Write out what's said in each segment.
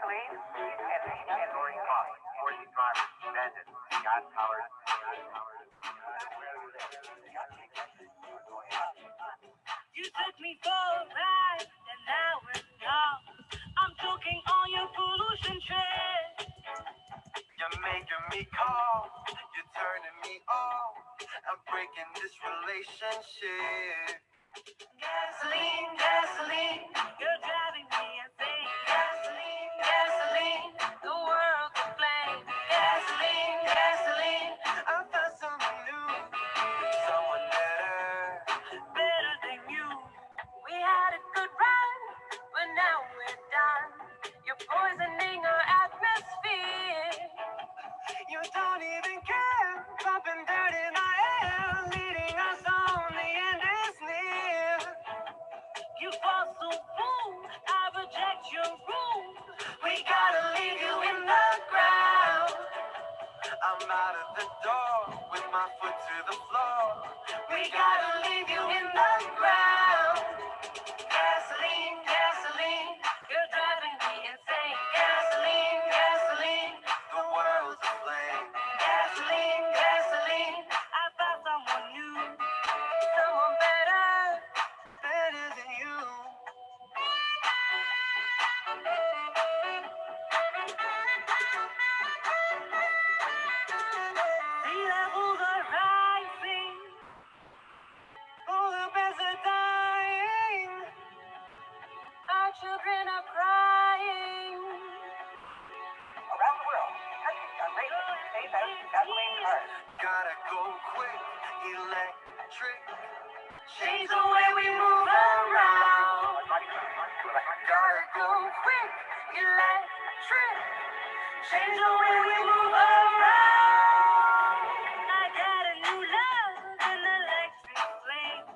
gasoline and mandatory costs for the drivers. Bandits, gas-powered. You took me for a ride, and now we're off. I'm choking on your pollution train. You're making me call, you're turning me off. I'm breaking this relationship. Gasoline, gasoline, you're driving me insane. Gasoline, gasoline, the world's aflame. Gasoline, gasoline, I found someone new, someone better than you. We had a good run, but now we're done. You're poisoning our atmosphere. You don't even care, pumping dirt in my air, leading us on, the end is near. You fossil fool, I reject your rule. We gotta leave you in the ground. I'm out of the door, with my foot to the floor. We gotta leave you in the ground. Gasoline, gasoline, you're driving me insane. Gasoline, gasoline, The world's aflame. gasoline, gasoline, I found someone new, someone better. Better than you. Sea levels are rising. All the bears are dying. Our children are crying. Around the world, countries are racing to phase out gasoline cars. Gotta go quick, electric. Change the way we move around. Gotta go Quick, electric. Change the way we move around. I got a new love, an electric flame.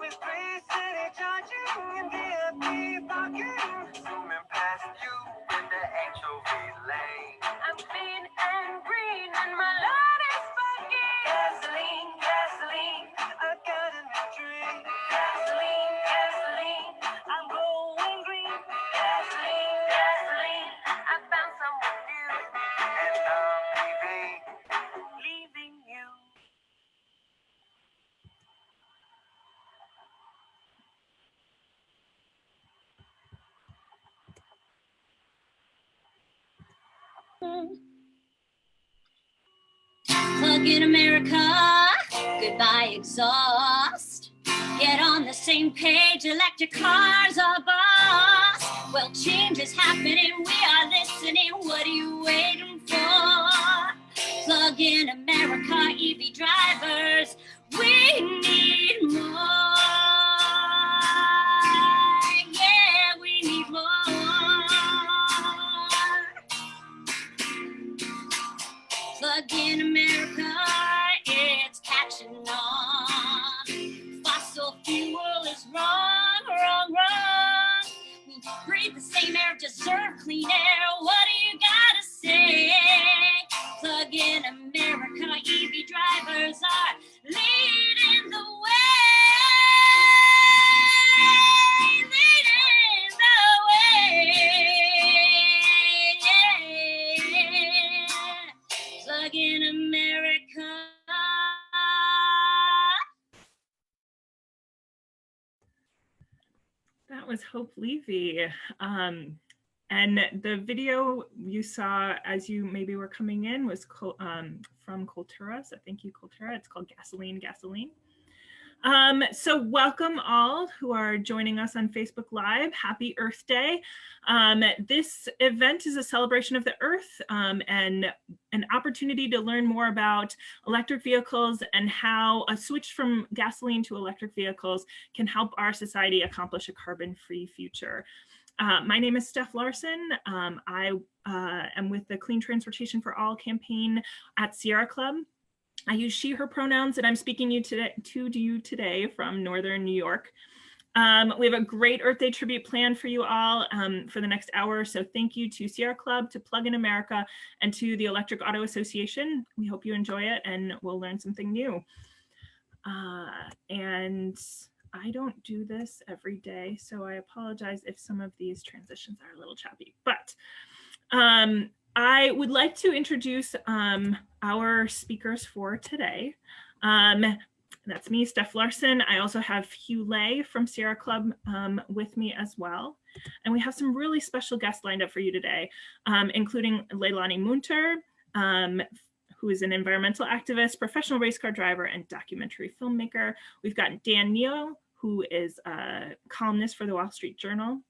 with 3 city charging and VIP parking. Zooming past you in the HOV lane. I'm clean and green, and my love is sparking. Gasoline, gasoline, I got a new dream. gasoline, gasoline. I'm going green. Gasoline, gasoline. I found someone new, And I'm leaving. leaving you. Plug in America, goodbye exhaust. Get on the same page, electric cars are boss. Well, change is happening, we are listening, what are you waiting for? Plug in America, EV drivers, we need more. Yeah, we need more. Plug in America, it's catching on. Fossil fuel is wrong, wrong, wrong. We breathe the same air, deserve clean air. What do you gotta say? Plug in America, EV drivers are leading the way. Leading the way. Plug in America. That was Hope Levy. And the video you saw as you maybe were coming in was from Kultura. So thank you, Kultura. It's called Gasoline, Gasoline. So welcome all who are joining us on Facebook Live. Happy Earth Day. This event is a celebration of the Earth and an opportunity to learn more about electric vehicles and how a switch from gasoline to electric vehicles can help our society accomplish a carbon-free future. My name is Steph Larson. I am with the Clean Transportation for All campaign at Sierra Club. I use she, her pronouns, and I'm speaking to you today from Northern New York. We have a great Earth Day tribute planned for you all for the next hour. So thank you to Sierra Club, to Plug in America, and to the Electric Auto Association. We hope you enjoy it and we'll learn something new. And I don't do this every day, so I apologize if some of these transitions are a little choppy. But I would like to introduce our speakers for today. That's me, Steph Larson. I also have Hugh Lay from Sierra Club with me as well. And we have some really special guests lined up for you today, including Leilani Munter, who is an environmental activist, professional race car driver, and documentary filmmaker. We've got Dan Neo, who is a columnist for the Wall Street Journal.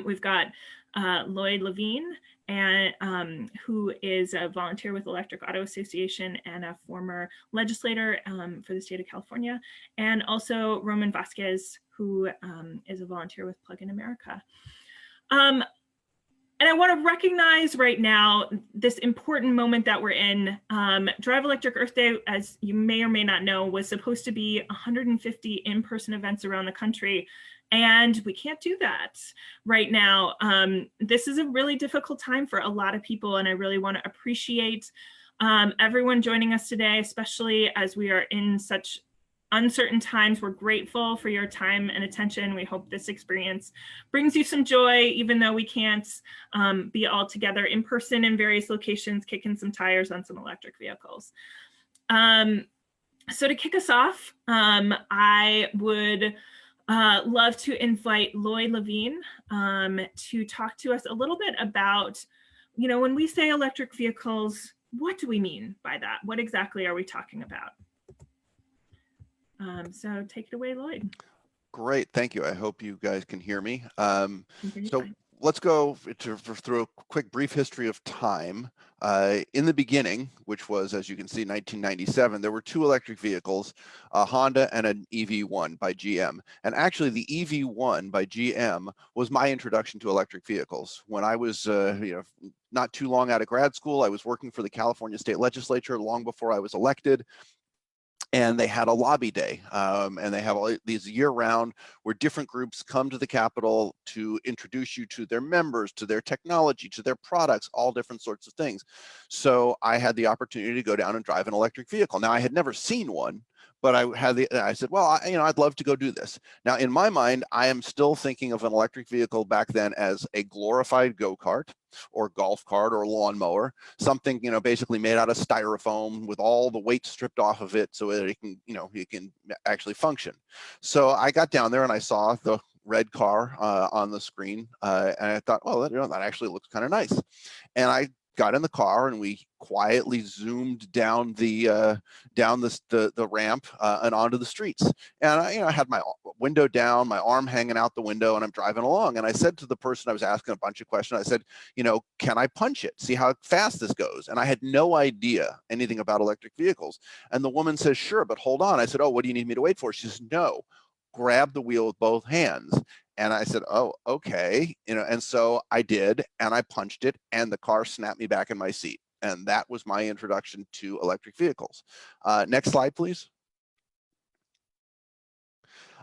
We've got Lloyd Levine, and who is a volunteer with Electric Auto Association and a former legislator for the state of California, and also Roman Vasquez, who is a volunteer with Plug in America. And I want to recognize right now this important moment that we're in. Drive Electric Earth Day, as you may or may not know, was supposed to be 150 in-person events around the country. And we can't do that right now. This is a really difficult time for a lot of people, and I really want to appreciate everyone joining us today, especially as we are in such uncertain times. We're grateful for your time and attention. We hope this experience brings you some joy, even though we can't be all together in person in various locations, kicking some tires on some electric vehicles. So to kick us off, I would love to invite Lloyd Levine to talk to us a little bit about, when we say electric vehicles, what do we mean by that? What exactly are we talking about? So take it away, Lloyd. Great, thank you. I hope you guys can hear me. So Fine. let's go through a quick brief history of time. In the beginning, which was, as you can see, 1997, there were two electric vehicles, a Honda and an EV1 by GM. And actually, the EV1 by GM was my introduction to electric vehicles. When I was, not too long out of grad school, I was working for the California State Legislature long before I was elected. And they had a lobby day, and they have all these year-round where different groups come to the Capitol to introduce you to their members, to their technology, to their products, all different sorts of things. So I had the opportunity to go down and drive an electric vehicle. Now, I had never seen one, but I said, well, I'd love to go do this. Now, in my mind, I am still thinking of an electric vehicle back then as a glorified go-kart or golf cart or lawnmower, something, basically made out of styrofoam with all the weight stripped off of it so that it can actually function. So I got down there and I saw the red car on the screen, and I thought, well, that actually looks kind of nice. And I got in the car and we quietly zoomed down the ramp and onto the streets. And I had my window down, my arm hanging out the window, and I'm driving along. And I said to the person I was asking a bunch of questions, I said, can I punch it? See how fast this goes? And I had no idea anything about electric vehicles. And the woman says, sure, but hold on. I said, oh, what do you need me to wait for? She says, no, grab the wheel with both hands. And I said, oh, okay. And so I did, and I punched it, and the car snapped me back in my seat. And that was my introduction to electric vehicles. Next slide, please.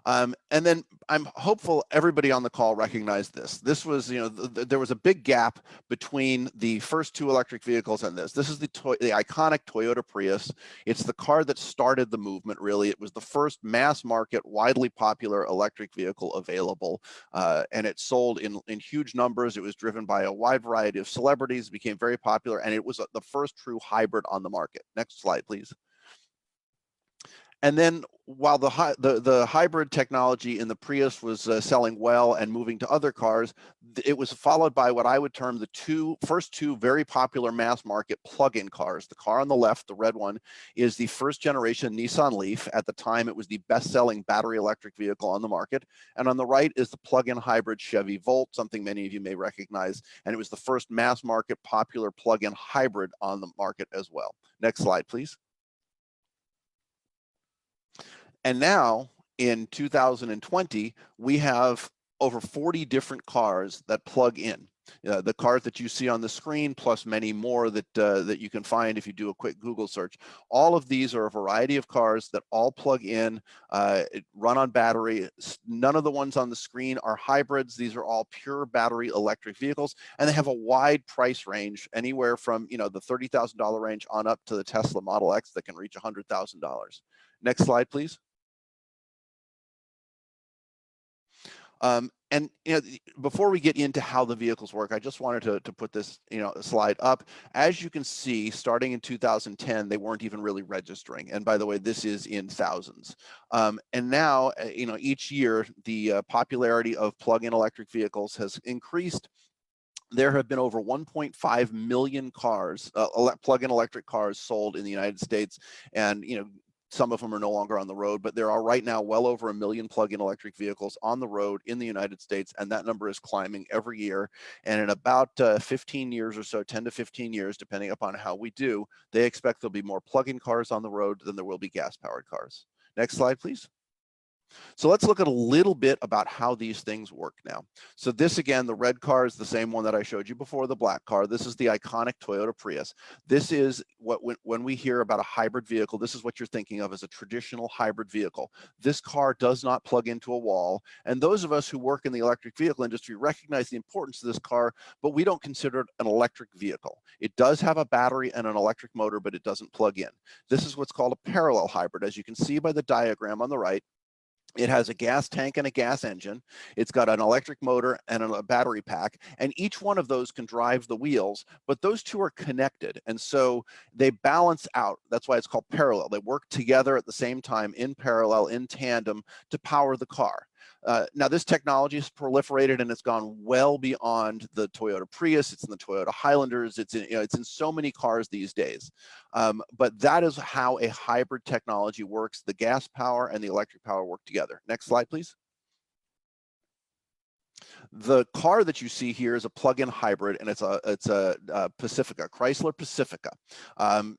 And then I'm hopeful everybody on the call recognized this. This was, there was a big gap between the first two electric vehicles and this. This is the iconic Toyota Prius. It's the car that started the movement, really. It was the first mass market, widely popular electric vehicle available. And it sold in huge numbers. It was driven by a wide variety of celebrities, became very popular, and it was the first true hybrid on the market. Next slide, please. And then while the hybrid technology in the Prius was selling well and moving to other cars, it was followed by what I would term the first two very popular mass market plug-in cars. The car on the left, the red one, is the first generation Nissan Leaf. At the time, it was the best-selling battery electric vehicle on the market. And on the right is the plug-in hybrid Chevy Volt, something many of you may recognize. And it was the first mass market popular plug-in hybrid on the market as well. Next slide, please. And now in 2020, we have over 40 different cars that plug in. The cars that you see on the screen, plus many more that you can find if you do a quick Google search. All of these are a variety of cars that all plug in, run on battery. None of the ones on the screen are hybrids. These are all pure battery electric vehicles, and they have a wide price range, anywhere from the $30,000 range on up to the Tesla Model X that can reach $100,000. Next slide, please. And before we get into how the vehicles work, I just wanted to put this slide up. As you can see, starting in 2010, they weren't even really registering. And by the way, this is in thousands. And now, each year, the popularity of plug-in electric vehicles has increased. There have been over 1.5 million cars, plug-in electric cars sold in the United States. And, some of them are no longer on the road, but there are right now well over 1 million plug-in electric vehicles on the road in the United States, and that number is climbing every year. And in about 15 years or so, 10 to 15 years, depending upon how we do, they expect there'll be more plug-in cars on the road than there will be gas-powered cars. Next slide, please. So let's look at a little bit about how these things work now. So this, again, the red car is the same one that I showed you before, the black car. This is the iconic Toyota Prius. This is what, when we hear about a hybrid vehicle, this is what you're thinking of as a traditional hybrid vehicle. This car does not plug into a wall. And those of us who work in the electric vehicle industry recognize the importance of this car, but we don't consider it an electric vehicle. It does have a battery and an electric motor, but it doesn't plug in. This is what's called a parallel hybrid. As you can see by the diagram on the right, it has a gas tank and a gas engine. It's got an electric motor and a battery pack, and each one of those can drive the wheels, but those two are connected, and so they balance out. That's why it's called parallel. They work together at the same time, in parallel, in tandem, to power the car. Now, this technology has proliferated and it's gone well beyond the Toyota Prius. It's in the Toyota Highlanders. It's in so many cars these days. But that is how a hybrid technology works. The gas power and the electric power work together. Next slide, please. The car that you see here is a plug-in hybrid, and it's a Pacifica, Chrysler Pacifica.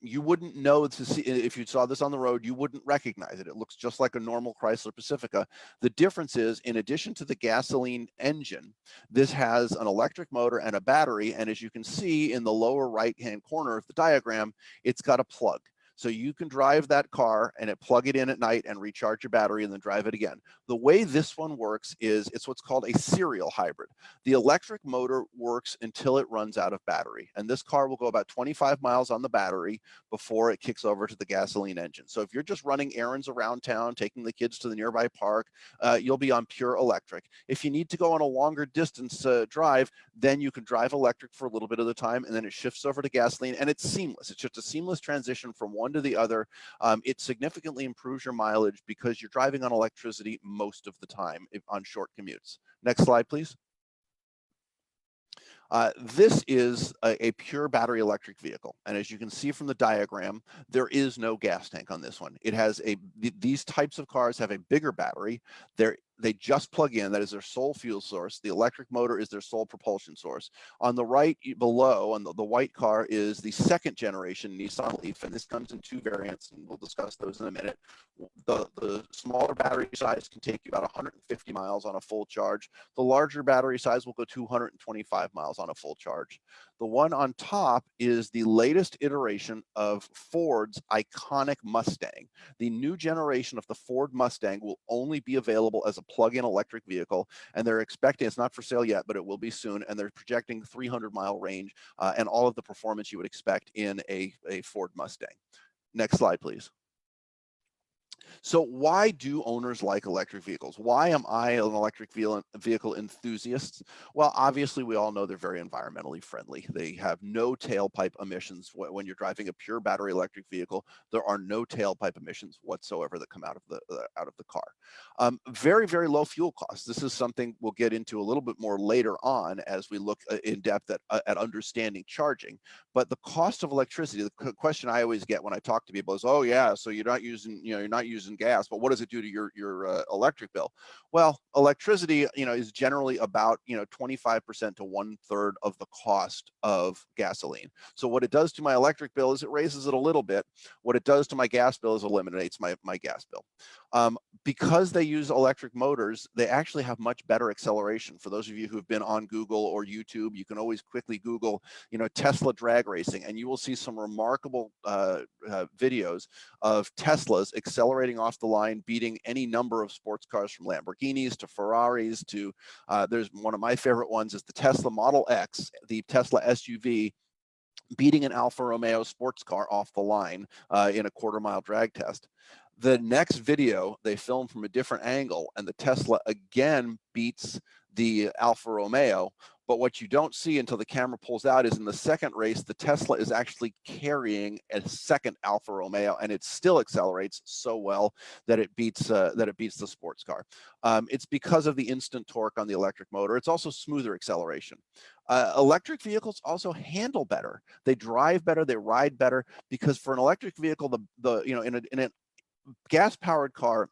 You wouldn't know to see, if you saw this on the road, you wouldn't recognize it. It looks just like a normal Chrysler Pacifica. The difference is, in addition to the gasoline engine, this has an electric motor and a battery, and as you can see in the lower right-hand corner of the diagram, it's got a plug. So you can drive that car and plug it in at night and recharge your battery and then drive it again. The way this one works is it's what's called a serial hybrid. The electric motor works until it runs out of battery. And this car will go about 25 miles on the battery before it kicks over to the gasoline engine. So if you're just running errands around town, taking the kids to the nearby park, you'll be on pure electric. If you need to go on a longer distance drive, then you can drive electric for a little bit of the time, and then it shifts over to gasoline, and it's seamless. It's just a seamless transition from one to the other. It significantly improves your mileage because you're driving on electricity most of the time on short commutes. Next slide, please. This is a pure battery electric vehicle. And as you can see from the diagram, there is no gas tank on this one. It has these types of cars have a bigger battery. They just plug in. That is their sole fuel source. The electric motor is their sole propulsion source. On the right below, on the white car, is the second generation Nissan Leaf, and this comes in two variants, and we'll discuss those in a minute. The smaller battery size can take you about 150 miles on a full charge. The larger battery size will go 225 miles on a full charge. The one on top is the latest iteration of Ford's iconic Mustang. The new generation of the Ford Mustang will only be available as a plug-in electric vehicle, and they're expecting, it's not for sale yet, but it will be soon, and they're projecting 300-mile range and all of the performance you would expect in a Ford Mustang. Next slide, please. So why do owners like electric vehicles? Why am I an electric vehicle enthusiast? Well, obviously, we all know they're very environmentally friendly. They have no tailpipe emissions. When you're driving a pure battery electric vehicle, there are no tailpipe emissions whatsoever that come out of the car. Very, very low fuel costs. This is something we'll get into a little bit more later on as we look in depth at understanding charging. But the cost of electricity, the question I always get when I talk to people is, oh yeah, so you're not using gas, but what does it do to your electric bill? Well, electricity, is generally about 25% to 1/3 of the cost of gasoline. So what it does to my electric bill is it raises it a little bit. What it does to my gas bill is eliminates my gas bill. Because they use electric motors, they actually have much better acceleration. For those of you who have been on Google or YouTube, you can always quickly Google, Tesla drag racing, and you will see some remarkable videos of Teslas accelerating off the line, beating any number of sports cars, from Lamborghinis to Ferraris to, there's one of my favorite ones is the Tesla Model X, the Tesla SUV, beating an Alfa Romeo sports car off the line in a quarter-mile drag test. The next video they filmed from a different angle, and the Tesla again beats the Alfa Romeo. But what you don't see until the camera pulls out is in the second race, the Tesla is actually carrying a second Alfa Romeo, and it still accelerates so well that it beats the sports car. It's because of the instant torque on the electric motor. It's also smoother acceleration. Electric vehicles also handle better. They drive better. They ride better, because for an electric vehicle, in a gas-powered car,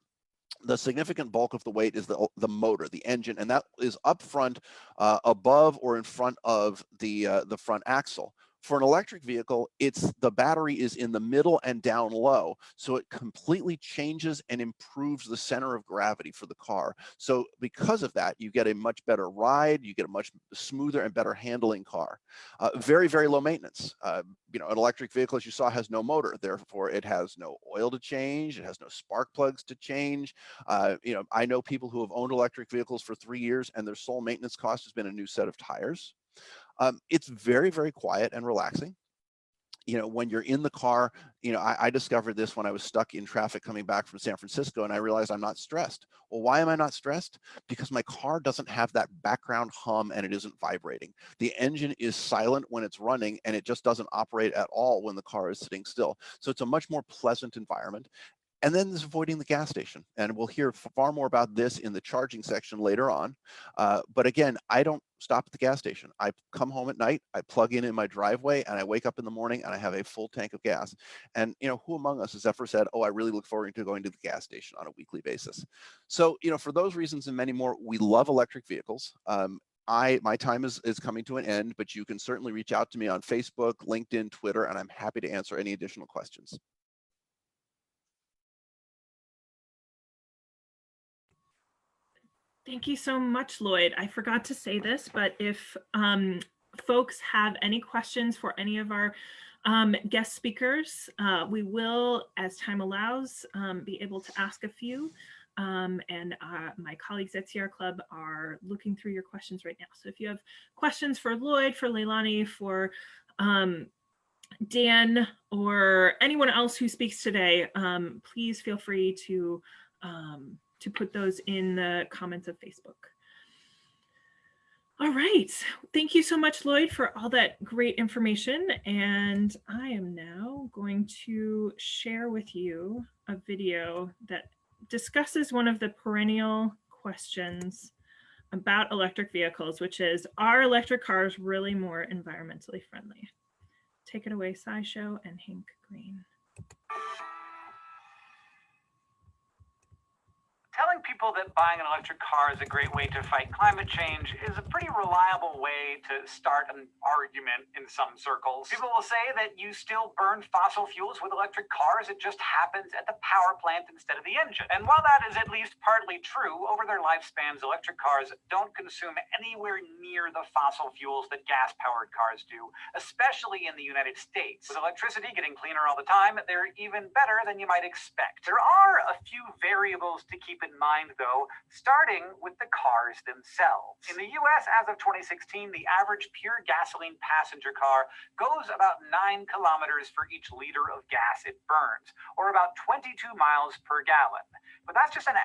the significant bulk of the weight is the motor, the engine, and that is up front, above or in front of the front axle. For an electric vehicle, the battery is in the middle and down low, so it completely changes and improves the center of gravity for the car. So because of that, you get a much better ride, you get a much smoother and better handling car. Very, very low maintenance. An electric vehicle, as you saw, has no motor, therefore it has no oil to change, it has no spark plugs to change. I know people who have owned electric vehicles for 3 years, and their sole maintenance cost has been a new set of tires. It's very, very quiet and relaxing. When you're in the car, I discovered this when I was stuck in traffic coming back from San Francisco, and I realized I'm not stressed. Well, why am I not stressed? Because my car doesn't have that background hum, and it isn't vibrating. The engine is silent when it's running, and it just doesn't operate at all when the car is sitting still. So it's a much more pleasant environment. And then there's avoiding the gas station. And we'll hear far more about this in the charging section later on. But again, I don't stop at the gas station. I come home at night, I plug in my driveway, and I wake up in the morning and I have a full tank of gas. And who among us has ever said, oh, I really look forward to going to the gas station on a weekly basis? So, for those reasons and many more, we love electric vehicles. My time is coming to an end, but you can certainly reach out to me on Facebook, LinkedIn, Twitter, and I'm happy to answer any additional questions. Thank you so much, Lloyd. I forgot to say this, but if folks have any questions for any of our guest speakers, we will, as time allows, be able to ask a few. And my colleagues at Sierra Club are looking through your questions right now. So if you have questions for Lloyd, for Leilani, for Dan, or anyone else who speaks today, please feel free to put those in the comments of Facebook. All right. Thank you so much, Lloyd, for all that great information. And I am now going to share with you a video that discusses one of the perennial questions about electric vehicles, which is, are electric cars really more environmentally friendly? Take it away, SciShow and Hank Green. Telling people that buying an electric car is a great way to fight climate change is a pretty reliable way to start an argument in some circles. People will say that you still burn fossil fuels with electric cars, it just happens at the power plant instead of the engine. And while that is at least partly true, over their lifespans, electric cars don't consume anywhere near the fossil fuels that gas-powered cars do, especially in the United States. With electricity getting cleaner all the time, they're even better than you might expect. There are a few variables to keep in mind, though, starting with the cars themselves. In the US, as of 2016, the average pure gasoline passenger car goes about 9 kilometers for each liter of gas it burns, or about 22 miles per gallon. But that's just an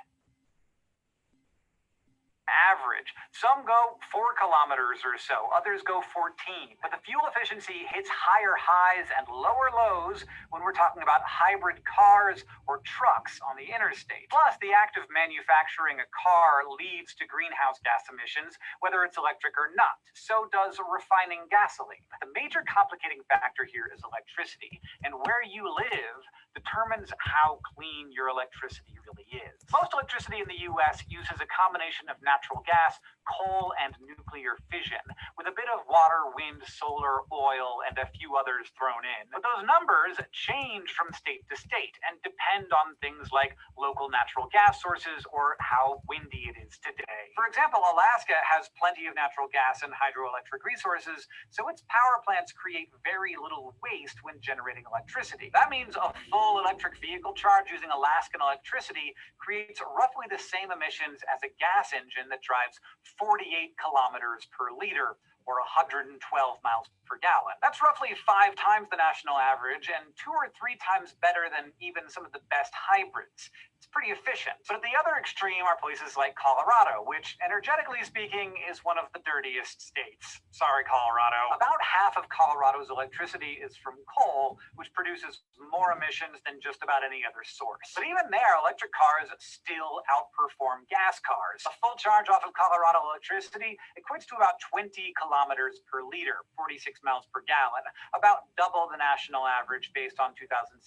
average. Some go 4 kilometers or so, others go 14. But the fuel efficiency hits higher highs and lower lows when we're talking about hybrid cars or trucks on the interstate. Plus, the act of manufacturing a car leads to greenhouse gas emissions, whether it's electric or not. So does refining gasoline. The major complicating factor here is electricity, and where you live determines how clean your electricity really is. Most electricity in the US uses a combination of natural gas, coal, and nuclear fission, with a bit of water, wind, solar, oil, and a few others thrown in. But those numbers change from state to state and depend on things like local natural gas sources or how windy it is today. For example, Alaska has plenty of natural gas and hydroelectric resources, so its power plants create very little waste when generating electricity. That means a full electric vehicle charge using Alaskan electricity creates roughly the same emissions as a gas engine that drives 48 kilometers per liter, or 112 miles per gallon. That's roughly 5 times the national average and 2 or 3 times better than even some of the best hybrids. It's pretty efficient. But at the other extreme are places like Colorado, which, energetically speaking, is one of the dirtiest states. Sorry, Colorado. About half of Colorado's electricity is from coal, which produces more emissions than just about any other source. But even there, electric cars still outperform gas cars. A full charge off of Colorado electricity equates to about 20 kilometers per liter, 46 miles per gallon, about double the national average based on 2016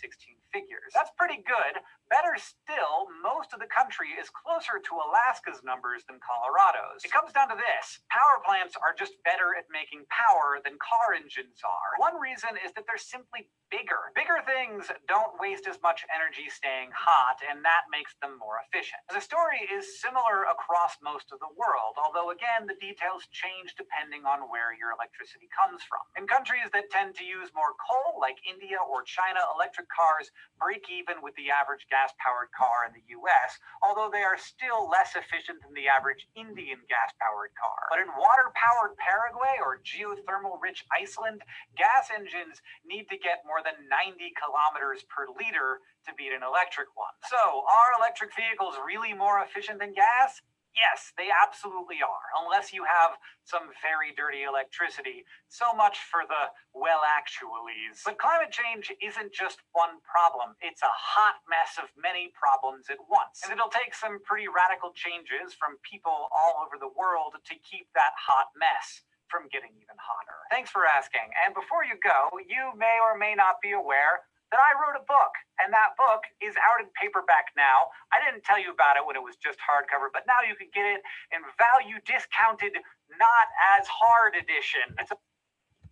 figures. That's pretty good. Better still, most of the country is closer to Alaska's numbers than Colorado's. It comes down to this. Power plants are just better at making power than car engines are. One reason is that they're simply bigger. Bigger things don't waste as much energy staying hot, and that makes them more efficient. The story is similar across most of the world, although again, the details change depending on where your electricity comes from. In countries that tend to use more coal, like India or China, electric cars break even with the average gas-powered car in the US, although they are still less efficient than the average Indian gas-powered car. But in water-powered Paraguay or geothermal-rich Iceland, gas engines need to get more than 90 kilometers per liter to beat an electric one. So, are electric vehicles really more efficient than gas? Yes, they absolutely are, unless you have some very dirty electricity. So much for the well-actuallys. But climate change isn't just one problem. It's a hot mess of many problems at once. And it'll take some pretty radical changes from people all over the world to keep that hot mess from getting even hotter. Thanks for asking. And before you go, you may or may not be aware that I wrote a book, and that book is out in paperback now. I didn't tell you about it when it was just hardcover, but now you can get it in value discounted, not as hard edition.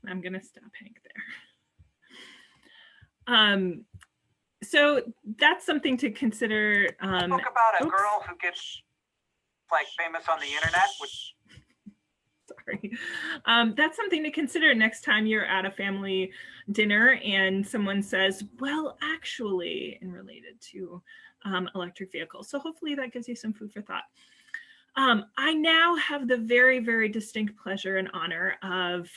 I'm gonna stop Hank there. So that's something to consider. A book about a girl who gets like famous on the internet, which sorry. That's something to consider next time you're at a family dinner and someone says, well, actually, and related to electric vehicles. So hopefully that gives you some food for thought. I now have the very, very distinct pleasure and honor of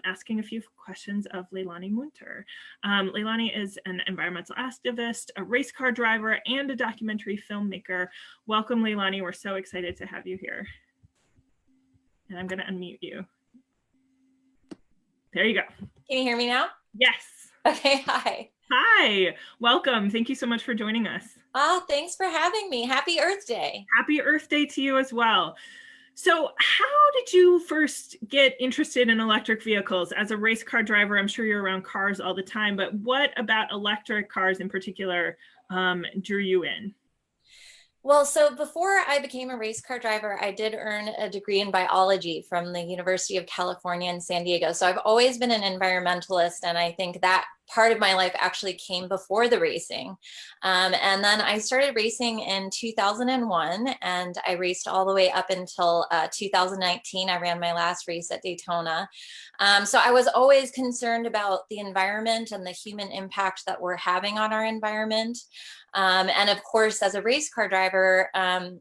asking a few questions of Leilani Munter. Leilani is an environmental activist, a race car driver, and a documentary filmmaker. Welcome, Leilani. We're so excited to have you here. And I'm going to unmute you. There you go. Can you hear me now? Yes. Okay, hi. Hi, welcome. Thank you so much for joining us. Oh, thanks for having me. Happy Earth Day. Happy Earth Day to you as well. So how did you first get interested in electric vehicles? As a race car driver, I'm sure you're around cars all the time, but what about electric cars in particular drew you in? Well, so before I became a race car driver, I did earn a degree in biology from the University of California in San Diego. So I've always been an environmentalist, and I think that part of my life actually came before the racing. And then I started racing in 2001, and I raced all the way up until 2019. I ran my last race at Daytona. So I was always concerned about the environment and the human impact that we're having on our environment. And of course, as a race car driver,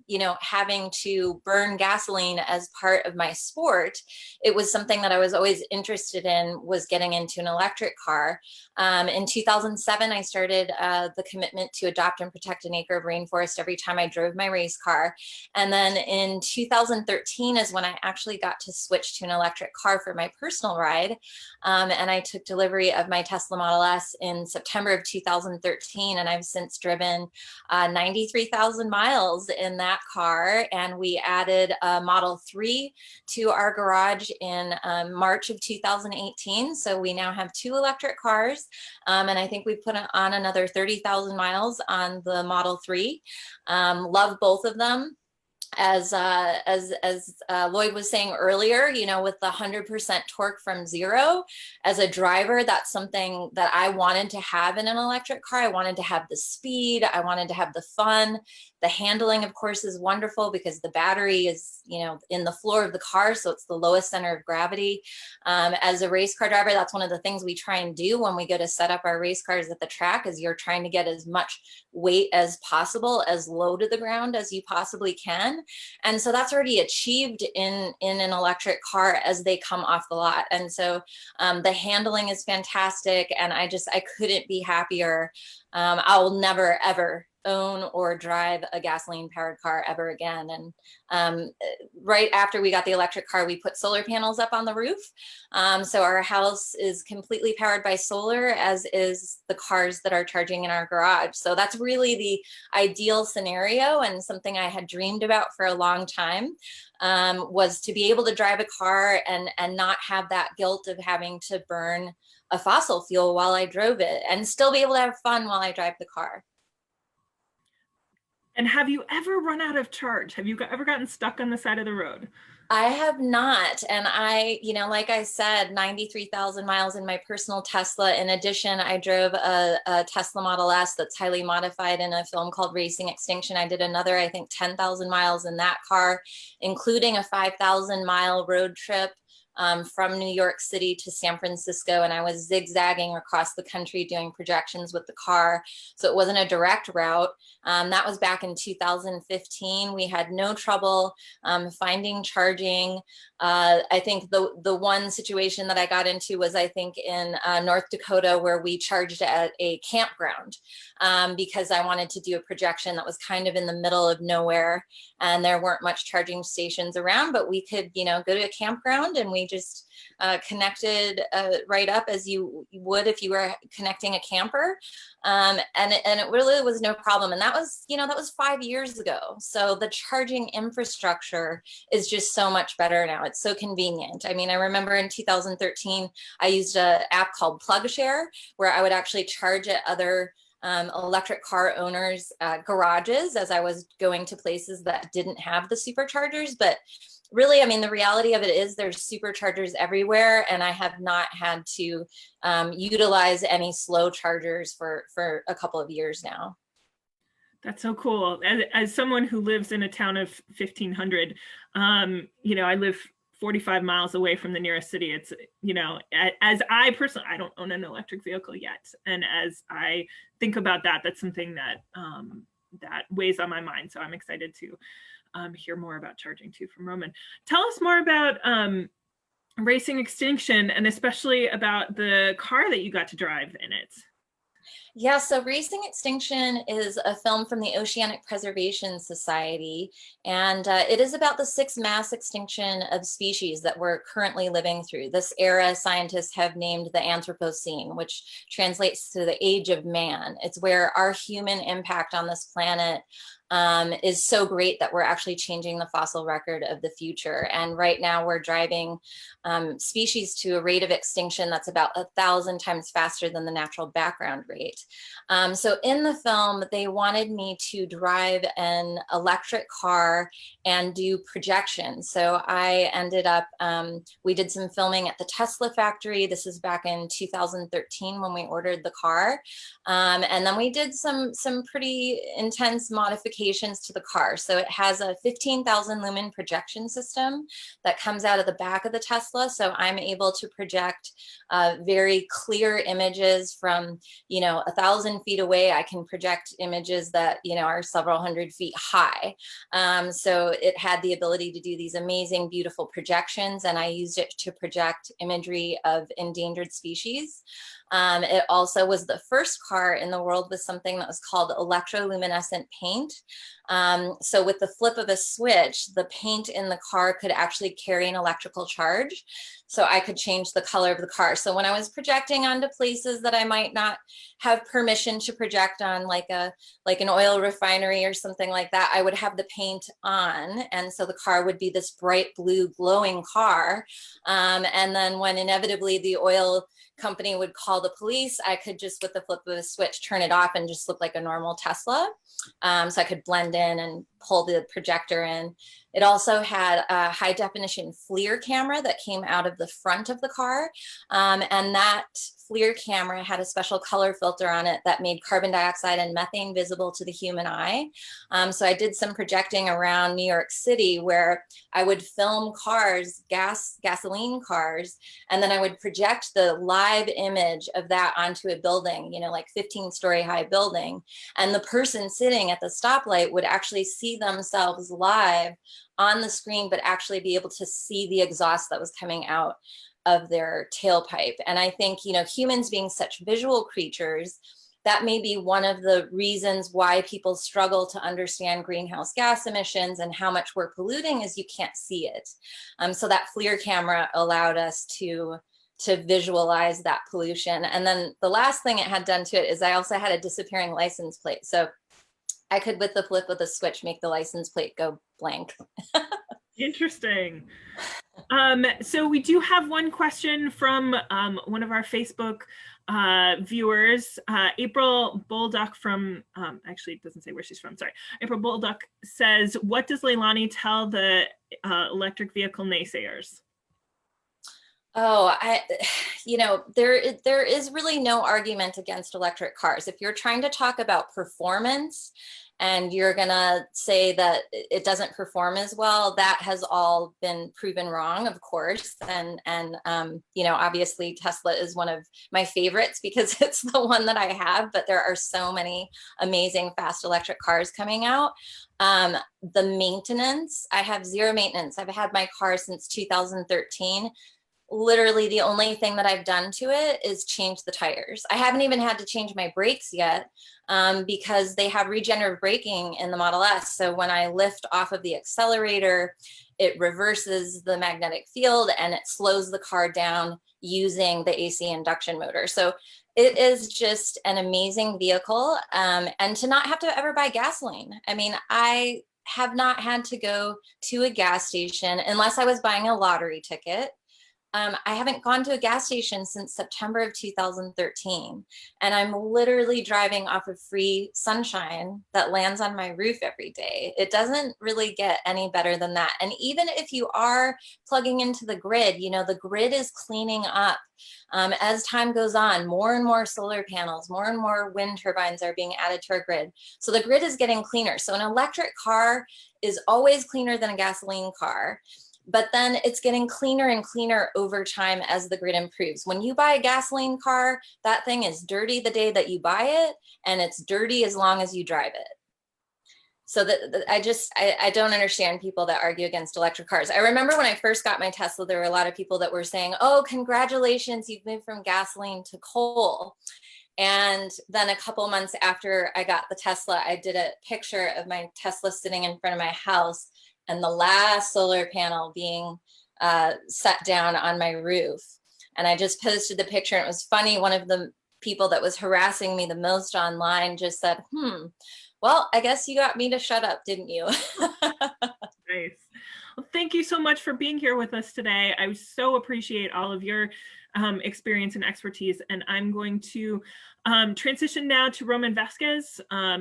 you know, having to burn gasoline as part of my sport, it was something that I was always interested in, was getting into an electric car. In 2007, I started the commitment to adopt and protect an acre of rainforest every time I drove my race car. And then in 2013 is when I actually got to switch to an electric car for my personal ride. And I took delivery of my Tesla Model S in September of 2013, and I've since driven 93,000 miles in that car, and we added a Model 3 to our garage in March of 2018. So we now have 2 electric cars, and I think we put on another 30,000 miles on the Model 3. Love both of them. As Lloyd was saying earlier, you know, with the 100% torque from zero, as a driver, that's something that I wanted to have in an electric car. I wanted to have the speed. I wanted to have the fun. The handling, of course, is wonderful because the battery is, you know, in the floor of the car, so it's the lowest center of gravity. As a race car driver, that's one of the things we try and do when we go to set up our race cars at the track, is you're trying to get as much weight as possible, as low to the ground as you possibly can. again. And so that's already achieved in an electric car as they come off the lot. And so the handling is fantastic, and I couldn't be happier. I will never, ever own or drive a gasoline powered car ever again. And right after we got the electric car, we put solar panels up on the roof. So our house is completely powered by solar, as is the cars that are charging in our garage. So that's really the ideal scenario, and something I had dreamed about for a long time, was to be able to drive a car and not have that guilt of having to burn a fossil fuel while I drove it, and still be able to have fun while I drive the car. And have you ever run out of charge? Have you ever gotten stuck on the side of the road? I have not. And I, like I said, 93,000 miles in my personal Tesla. In addition, I drove a Tesla Model S that's highly modified in a film called Racing Extinction. I did another, I think, 10,000 miles in that car, including a 5,000 mile road trip from New York City to San Francisco, and I was zigzagging across the country doing projections with the car. So it wasn't a direct route. That was back in 2015. We had no trouble finding charging. I think the one situation that I got into was, I think, in North Dakota, where we charged at a campground because I wanted to do a projection that was kind of in the middle of nowhere, and there weren't much charging stations around, but we could, go to a campground, and we just connected right up as you would if you were connecting a camper. And it really was no problem. And that was 5 years ago. So the charging infrastructure is just so much better now. It's so convenient. I mean, I remember in 2013, I used an app called PlugShare, where I would actually charge at other electric car owners' garages as I was going to places that didn't have the superchargers. But really, I mean, the reality of it is there's superchargers everywhere, and I have not had to utilize any slow chargers for a couple of years now. That's so cool. As someone who lives in a town of 1,500, I live 45 miles away from the nearest city. It's, as I personally, I don't own an electric vehicle yet. And as I think about that, that's something that that weighs on my mind. So I'm excited to hear more about charging too from Roman. Tell us more about Racing Extinction, and especially about the car that you got to drive in it. Yeah, so Racing Extinction is a film from the Oceanic Preservation Society, and it is about the 6th mass extinction of species that we're currently living through. This era, scientists have named the Anthropocene, which translates to the age of man. It's where our human impact on this planet is so great that we're actually changing the fossil record of the future. And right now we're driving species to a rate of extinction that's about 1,000 times faster than the natural background rate. So in the film, they wanted me to drive an electric car and do projections. So I ended up, we did some filming at the Tesla factory. This is back in 2013 when we ordered the car. And then we did some pretty intense modifications to the car. So it has a 15,000 lumen projection system that comes out of the back of the Tesla. So I'm able to project very clear images from, 1,000 feet away. I can project images that, are several hundred feet high. So it had the ability to do these amazing, beautiful projections, and I used it to project imagery of endangered species. It also was the first car in the world with something that was called electroluminescent paint. So with the flip of a switch, the paint in the car could actually carry an electrical charge. So I could change the color of the car. So when I was projecting onto places that I might not have permission to project on, like an oil refinery or something like that, I would have the paint on. And so the car would be this bright blue glowing car. And then when inevitably the oil company would call the police, I could just, with the flip of a switch, turn it off and just look like a normal Tesla. So I could blend in and pull the projector in. It also had a high definition FLIR camera that came out of the front of the car. And that FLIR camera had a special color filter on it that made carbon dioxide and methane visible to the human eye. So I did some projecting around New York City where I would film cars, gasoline cars, and then I would project the live image of that onto a building, like 15-story high building. And the person sitting at the stoplight would actually see see themselves live on the screen, but actually be able to see the exhaust that was coming out of their tailpipe. And I think, you know, humans being such visual creatures, that may be one of the reasons why people struggle to understand greenhouse gas emissions and how much we're polluting is you can't see it. So that FLIR camera allowed us to visualize that pollution. And then the last thing it had done to it is I also had a disappearing license plate. So I could, with the flip of the switch, make the license plate go blank. Interesting. So we do have one question from one of our Facebook viewers, April Bolduck from, actually it doesn't say where she's from, sorry. April Bolduck says, what does Leilani tell the electric vehicle naysayers? Oh, you know, there is really no argument against electric cars. If you're trying to talk about performance and you're gonna say that it doesn't perform as well, that has all been proven wrong, of course. And you know, obviously Tesla is one of my favorites because it's the one that I have, but there are so many amazing fast electric cars coming out. The maintenance, I have zero maintenance. I've had my car since 2013. Literally the only thing that I've done to it is change the tires. I haven't even had to change my brakes yet because they have regenerative braking in the Model S. So when I lift off of the accelerator, it reverses the magnetic field and it slows the car down using the AC induction motor. So it is just an amazing vehicle. And to not have to ever buy gasoline. I mean, I have not had to go to a gas station unless I was buying a lottery ticket. I haven't gone to a gas station since September of 2013, and I'm literally driving off of free sunshine that lands on my roof every day. It doesn't really get any better than that. And even if you are plugging into the grid, you know, the grid is cleaning up. As time goes on, more and more solar panels, more and more wind turbines are being added to our grid. So the grid is getting cleaner. So an electric car is always cleaner than a gasoline car. But then it's getting cleaner and cleaner over time as the grid improves. When you buy a gasoline car, that thing is dirty the day that you buy it, and it's dirty as long as you drive it. So I don't understand people that argue against electric cars. I remember when I first got my Tesla, there were a lot of people that were saying, oh, congratulations, you've moved from gasoline to coal. And then a couple months after I got the Tesla, I did a picture of my Tesla sitting in front of my house and the last solar panel being set down on my roof. And I just posted the picture, and it was funny. One of the people that was harassing me the most online just said, well, I guess you got me to shut up, didn't you? Nice. Well, thank you so much for being here with us today. I so appreciate all of your experience and expertise. And I'm going to transition now to Roman Vasquez.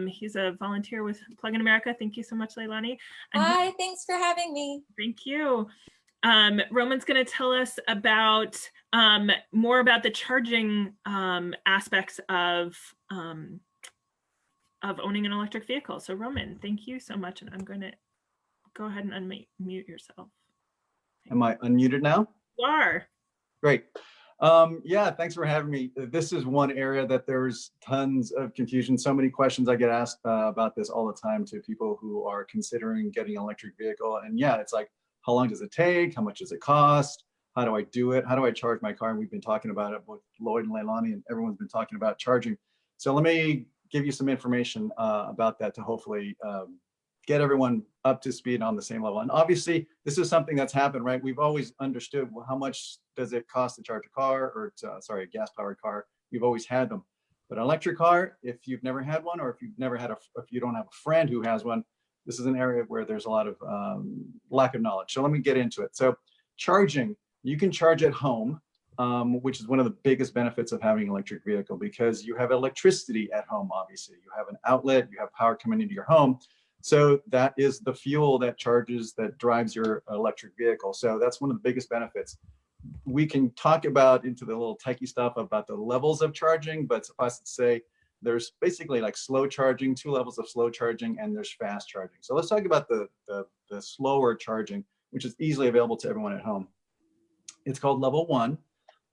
He's a volunteer with Plug in America. Thank you so much, Leilani. And hi, thanks for having me. Thank you. Roman's going to tell us about more about the charging aspects of owning an electric vehicle. So Roman, thank you so much. And I'm going to go ahead and unmute yourself. Am I unmuted now? You are. Great. Yeah, thanks for having me. This is one area that there's tons of confusion. So many questions I get asked about this all the time to people who are considering getting an electric vehicle. And yeah, it's like, how long does it take? How much does it cost? How do I do it? How do I charge my car? And we've been talking about it with Lloyd and Leilani, and everyone's been talking about charging. So let me give you some information about that to hopefully get everyone up to speed on the same level. And obviously, this is something that's happened, right? We've always understood, well, how much does it cost to charge a car, or sorry, a gas-powered car? We've always had them. But an electric car, if you've never had one, or if you've never had if you don't have a friend who has one, this is an area where there's a lot of lack of knowledge. So let me get into it. So charging, you can charge at home, which is one of the biggest benefits of having an electric vehicle, because you have electricity at home, obviously. You have an outlet, you have power coming into your home. So that is the fuel that charges, that drives your electric vehicle. So that's one of the biggest benefits. We can talk about into the little techie stuff about the levels of charging, but suffice it to say, there's basically like slow charging, 2 levels of slow charging, and there's fast charging. So let's talk about the slower charging, which is easily available to everyone at home. It's called level 1.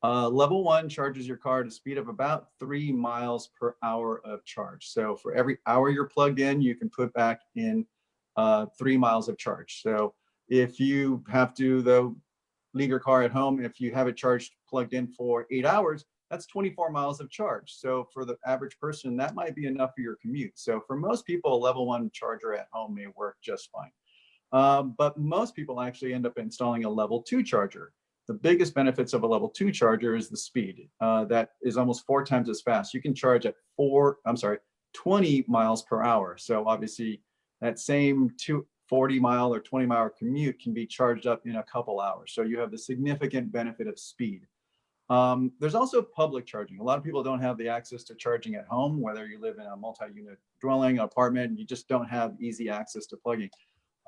Level 1 charges your car to speed of about 3 miles per hour of charge. So for every hour you're plugged in, you can put back in 3 miles of charge. So if you have to though leave your car at home, if you have it charged plugged in for 8 hours, that's 24 miles of charge. So for the average person, that might be enough for your commute. So for most people, a level 1 charger at home may work just fine. But most people actually end up installing a level 2 charger. The biggest benefits of a level 2 charger is the speed. That is almost 4 times as fast. You can charge at 20 miles per hour. So obviously that same 40 mile or 20 mile commute can be charged up in a couple hours. So you have the significant benefit of speed. There's also public charging. A lot of people don't have the access to charging at home, whether you live in a multi-unit dwelling, apartment, you just don't have easy access to plugging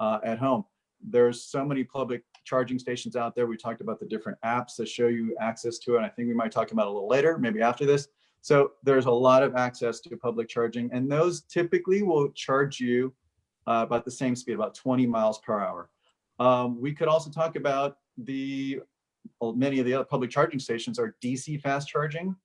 at home. There's so many public charging stations out there. We talked about the different apps that show you access to it. I think we might talk about it a little later, maybe after this. So there's a lot of access to public charging, and those typically will charge you about the same speed, about 20 miles per hour. We could also talk about many of the other public charging stations are DC fast charging,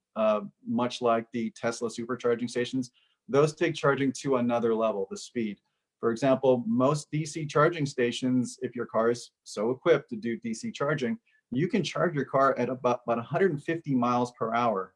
much like the Tesla supercharging stations. Those take charging to another level, the speed. For example, most DC charging stations, if your car is so equipped to do DC charging, you can charge your car at about 150 miles per hour.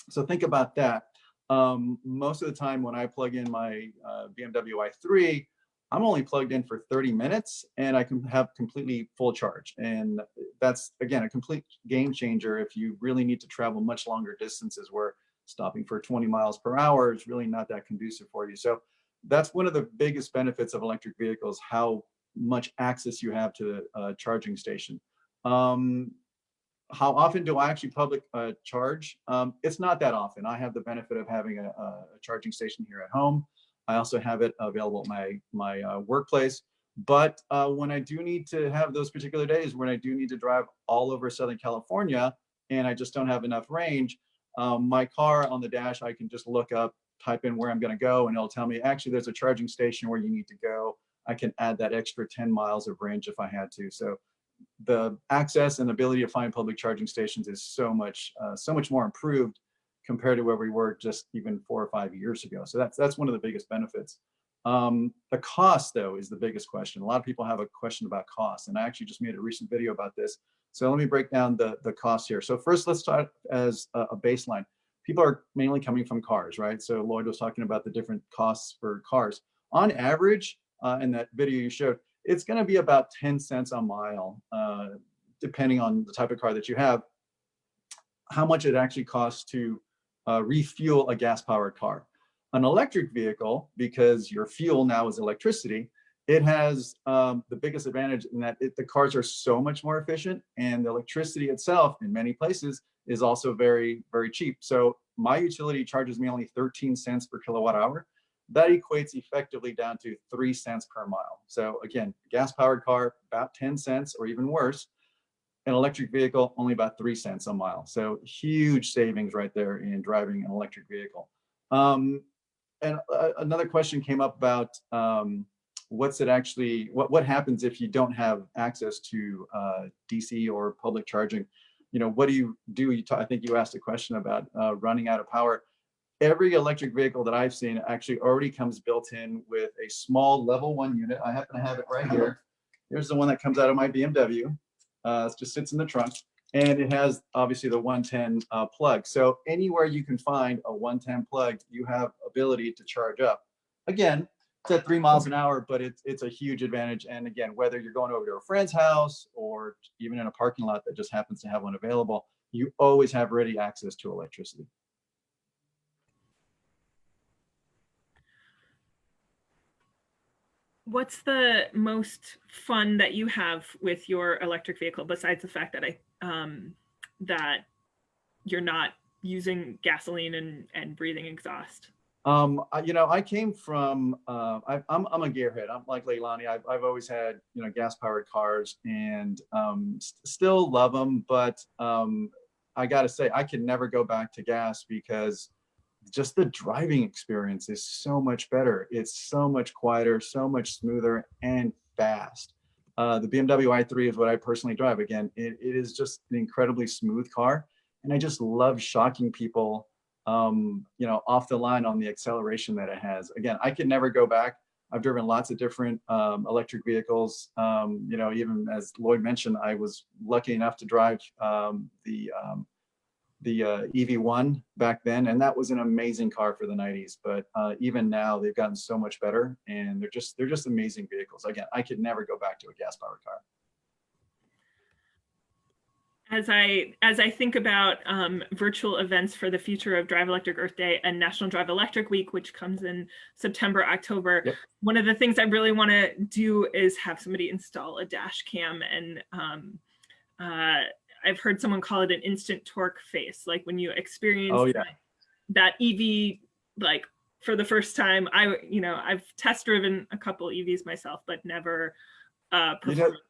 So think about that. Most of the time when I plug in my BMW i3, I'm only plugged in for 30 minutes and I can have completely full charge. And that's, again, a complete game changer if you really need to travel much longer distances where stopping for 20 miles per hour is really not that conducive for you. So that's one of the biggest benefits of electric vehicles, how much access you have to the charging station. How often do I actually public charge? It's not that often. I have the benefit of having a charging station here at home. I also have it available at my workplace. But when I do need to have those particular days when I do need to drive all over Southern California and I just don't have enough range, my car on the dash, I can just look up, type in where I'm going to go, and it'll tell me, actually, there's a charging station where you need to go. I can add that extra 10 miles of range if I had to. So the access and ability to find public charging stations is so much more improved compared to where we were just even 4 or 5 years ago. So that's one of the biggest benefits. The cost, though, is the biggest question. A lot of people have a question about cost, and I actually just made a recent video about this. So let me break down the cost here. So first, let's start as a baseline. People are mainly coming from cars, right? So Lloyd was talking about the different costs for cars. On average, in that video you showed, it's going to be about 10 cents a mile, depending on the type of car that you have, how much it actually costs to refuel a gas-powered car. An electric vehicle, because your fuel now is electricity, it has the biggest advantage in that the cars are so much more efficient, and the electricity itself in many places is also very, very cheap. So my utility charges me only 13 cents per kilowatt hour. That equates effectively down to 3 cents per mile. So again, gas-powered car, about 10 cents or even worse. An electric vehicle, only about 3 cents a mile. So huge savings right there in driving an electric vehicle. And another question came up about what happens if you don't have access to DC or public charging? You know, what do you do? I think you asked a question about running out of power. Every electric vehicle that I've seen actually already comes built in with a small level 1 unit. I happen to have it right here. Here's the one that comes out of my BMW. It just sits in the trunk, and it has obviously the 110 plug. So anywhere you can find a 110 plug, you have ability to charge up. Again, it's at 3 miles an hour, but it's a huge advantage. And again, whether you're going over to a friend's house or even in a parking lot that just happens to have one available, you always have ready access to electricity. What's the most fun that you have with your electric vehicle, besides the fact that that you're not using gasoline and breathing exhaust? I came from I'm a gearhead. I'm like Leilani. I've always had gas-powered cars and still love them, but I gotta say I can never go back to gas because just the driving experience is so much better. It's so much quieter, so much smoother and fast. The BMW i3 is what I personally drive. Again, it is just an incredibly smooth car, and I just love shocking people off the line on the acceleration that it has. Again, I could never go back. I've driven lots of different electric vehicles. You know, even as Lloyd mentioned, I was lucky enough to drive the EV1 back then, and that was an amazing car for the 90s. But even now, they've gotten so much better, and they're just amazing vehicles. Again, I could never go back to a gas-powered car. As I think about virtual events for the future of Drive Electric Earth Day and National Drive Electric Week, which comes in September, October, Yep. One of the things I really want to do is have somebody install a dash cam. And I've heard someone call it an instant torque face, like when you experience that EV, like for the first time. I've test driven a couple EVs myself, but never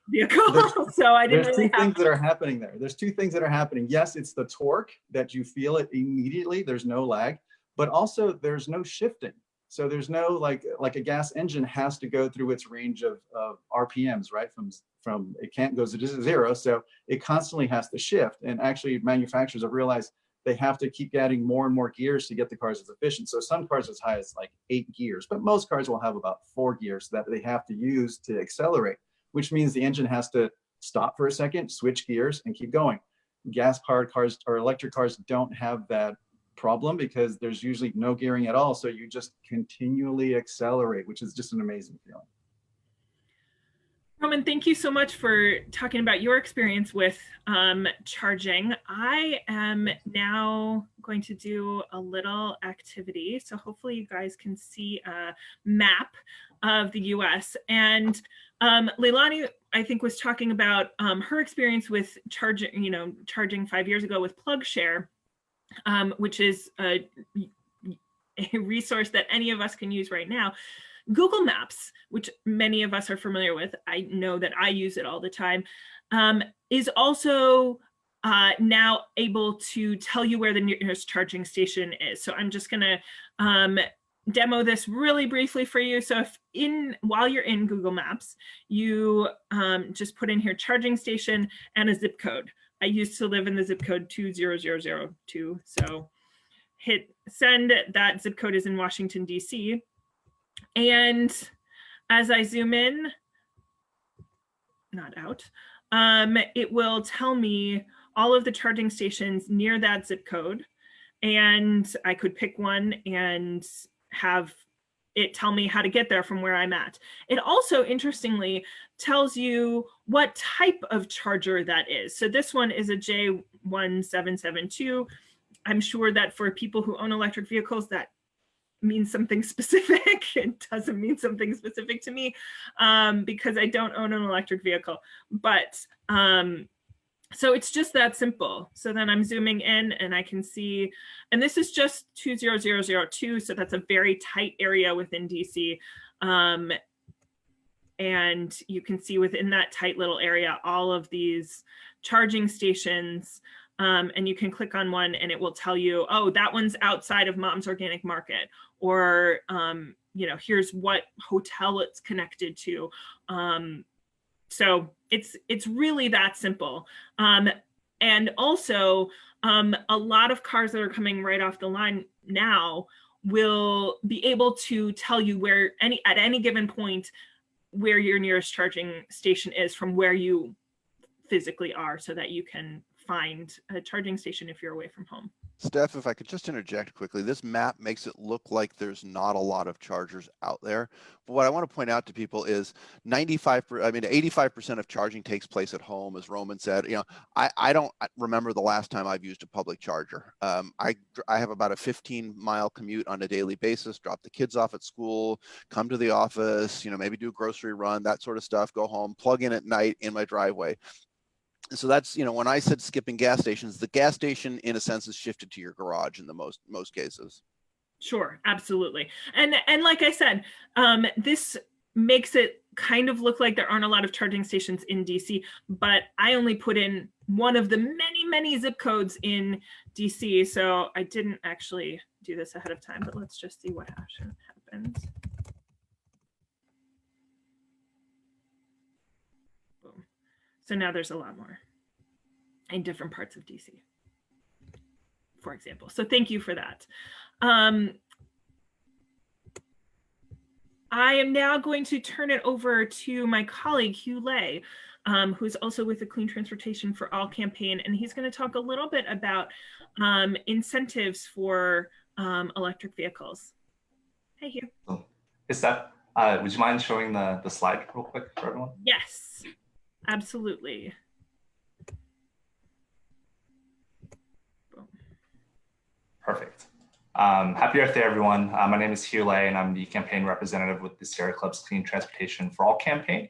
vehicle. So I didn't. There's two things that are happening there. There's two things that are happening. Yes, it's the torque that you feel it immediately. There's no lag, but also there's no shifting. So there's no like a gas engine has to go through its range of RPMs, right? From it can't go to zero. So it constantly has to shift. And actually manufacturers have realized they have to keep adding more and more gears to get the cars as efficient. So some cars as high as like 8 gears, but most cars will have about 4 gears that they have to use to accelerate, which means the engine has to stop for a second, switch gears, and keep going. Gas-powered cars or electric cars don't have that problem because there's usually no gearing at all. So you just continually accelerate, which is just an amazing feeling. Roman, thank you so much for talking about your experience with charging. I am now going to do a little activity. So hopefully you guys can see a map of the US. And Leilani, I think, was talking about her experience with charging 5 years ago with PlugShare, which is a resource that any of us can use right now. Google Maps, which many of us are familiar with, I know that I use it all the time, is also now able to tell you where the nearest charging station is. So I'm just going to demo this really briefly for you. So while you're in Google Maps, you just put in here charging station and a zip code. I used to live in the zip code 20002. So hit send. That zip code is in Washington, DC. And as I zoom in, not out, it will tell me all of the charging stations near that zip code. And I could pick one and have it tell me how to get there from where I'm at. It also, interestingly, tells you what type of charger that is. So this one is a J1772. I'm sure that for people who own electric vehicles, that means something specific. It doesn't mean something specific to me because I don't own an electric vehicle. But so it's just that simple. So then I'm zooming in and I can see, and this is just 20002. So that's a very tight area within DC. And you can see within that tight little area, all of these charging stations. And you can click on one and it will tell you, oh, that one's outside of Mom's Organic Market, or, here's what hotel it's connected to. So it's really that simple. And also a lot of cars that are coming right off the line now will be able to tell you where at any given point, where your nearest charging station is from where you physically are, so that you can find a charging station if you're away from home. Steph, if I could just interject quickly, this map makes it look like there's not a lot of chargers out there. But what I want to point out to people is 85% of charging takes place at home, as Roman said. I don't remember the last time I've used a public charger. I have about a 15-mile commute on a daily basis, drop the kids off at school, come to the office, maybe do a grocery run, that sort of stuff, go home, plug in at night in my driveway. So that's, when I said skipping gas stations, the gas station in a sense is shifted to your garage in the most cases. Sure, absolutely. And like I said, this makes it kind of look like there aren't a lot of charging stations in DC, but I only put in one of the many, many zip codes in DC. So I didn't actually do this ahead of time, but let's just see what happens. Boom. So now there's a lot more in different parts of DC, for example. So thank you for that. I am now going to turn it over to my colleague, Hugh Lay, who's also with the Clean Transportation for All campaign, and he's going to talk a little bit about incentives for electric vehicles. Hey, Hugh. Oh, hey, Steph, would you mind showing the slide real quick for everyone? Yes, absolutely. Perfect. Happy Earth Day, everyone. My name is Hugh Lay, and I'm the campaign representative with the Sierra Club's Clean Transportation for All campaign.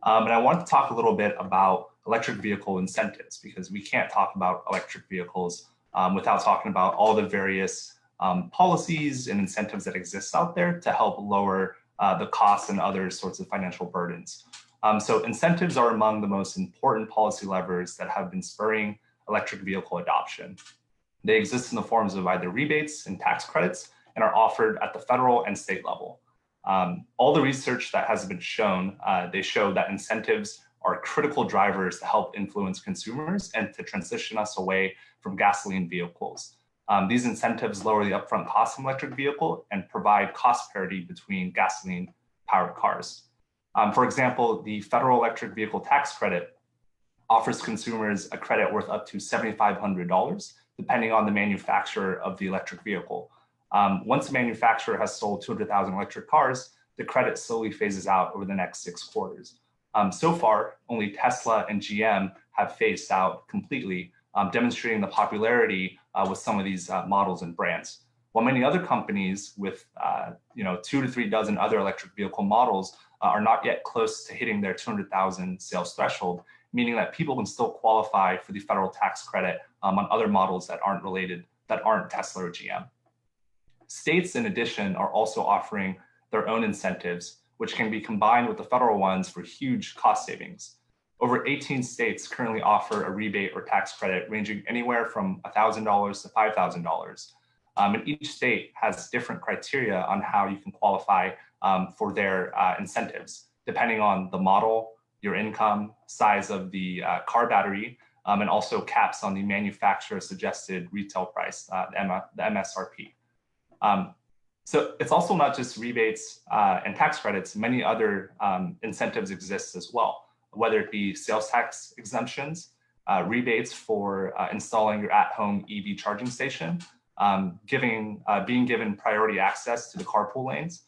And I wanted to talk a little bit about electric vehicle incentives, because we can't talk about electric vehicles without talking about all the various policies and incentives that exist out there to help lower the costs and other sorts of financial burdens. So incentives are among the most important policy levers that have been spurring electric vehicle adoption. They exist in the forms of either rebates and tax credits and are offered at the federal and state level. All the research that has been shown, they show that incentives are critical drivers to help influence consumers and to transition us away from gasoline vehicles. These incentives lower the upfront cost of an electric vehicle and provide cost parity between gasoline-powered cars. For example, the federal electric vehicle tax credit offers consumers a credit worth up to $7,500, depending on the manufacturer of the electric vehicle. Once a manufacturer has sold 200,000 electric cars, the credit slowly phases out over the next 6 quarters. So far, only Tesla and GM have phased out completely, demonstrating the popularity with some of these models and brands. While many other companies with 2 to 3 dozen other electric vehicle models are not yet close to hitting their 200,000 sales threshold, meaning that people can still qualify for the federal tax credit on other models that aren't Tesla or GM. States, in addition, are also offering their own incentives, which can be combined with the federal ones for huge cost savings. Over 18 states currently offer a rebate or tax credit ranging anywhere from $1,000 to $5,000. And each state has different criteria on how you can qualify for their incentives, depending on the model, your income, size of the car battery, and also caps on the manufacturer suggested retail price, the MSRP. So it's also not just rebates and tax credits. Many other incentives exist as well, whether it be sales tax exemptions, rebates for installing your at-home EV charging station, being given priority access to the carpool lanes.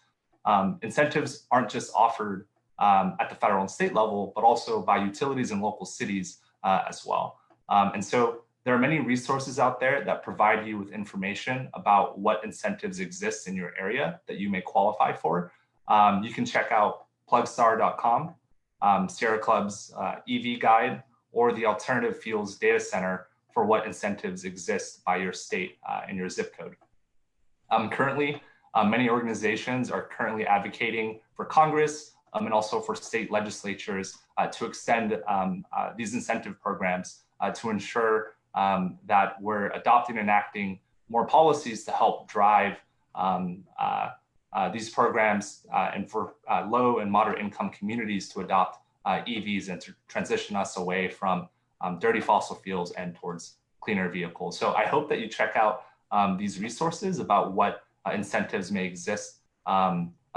Incentives aren't just offered at the federal and state level, but also by utilities and local cities as well. And so there are many resources out there that provide you with information about what incentives exist in your area that you may qualify for. You can check out plugstar.com, Sierra Club's EV guide, or the Alternative Fuels Data Center for what incentives exist by your state and your zip code. Currently, many organizations are currently advocating for Congress and also for state legislatures to extend these incentive programs to ensure that we're adopting and enacting more policies to help drive these programs and for low and moderate income communities to adopt EVs and to transition us away from dirty fossil fuels and towards cleaner vehicles. So I hope that you check out these resources about what incentives may exist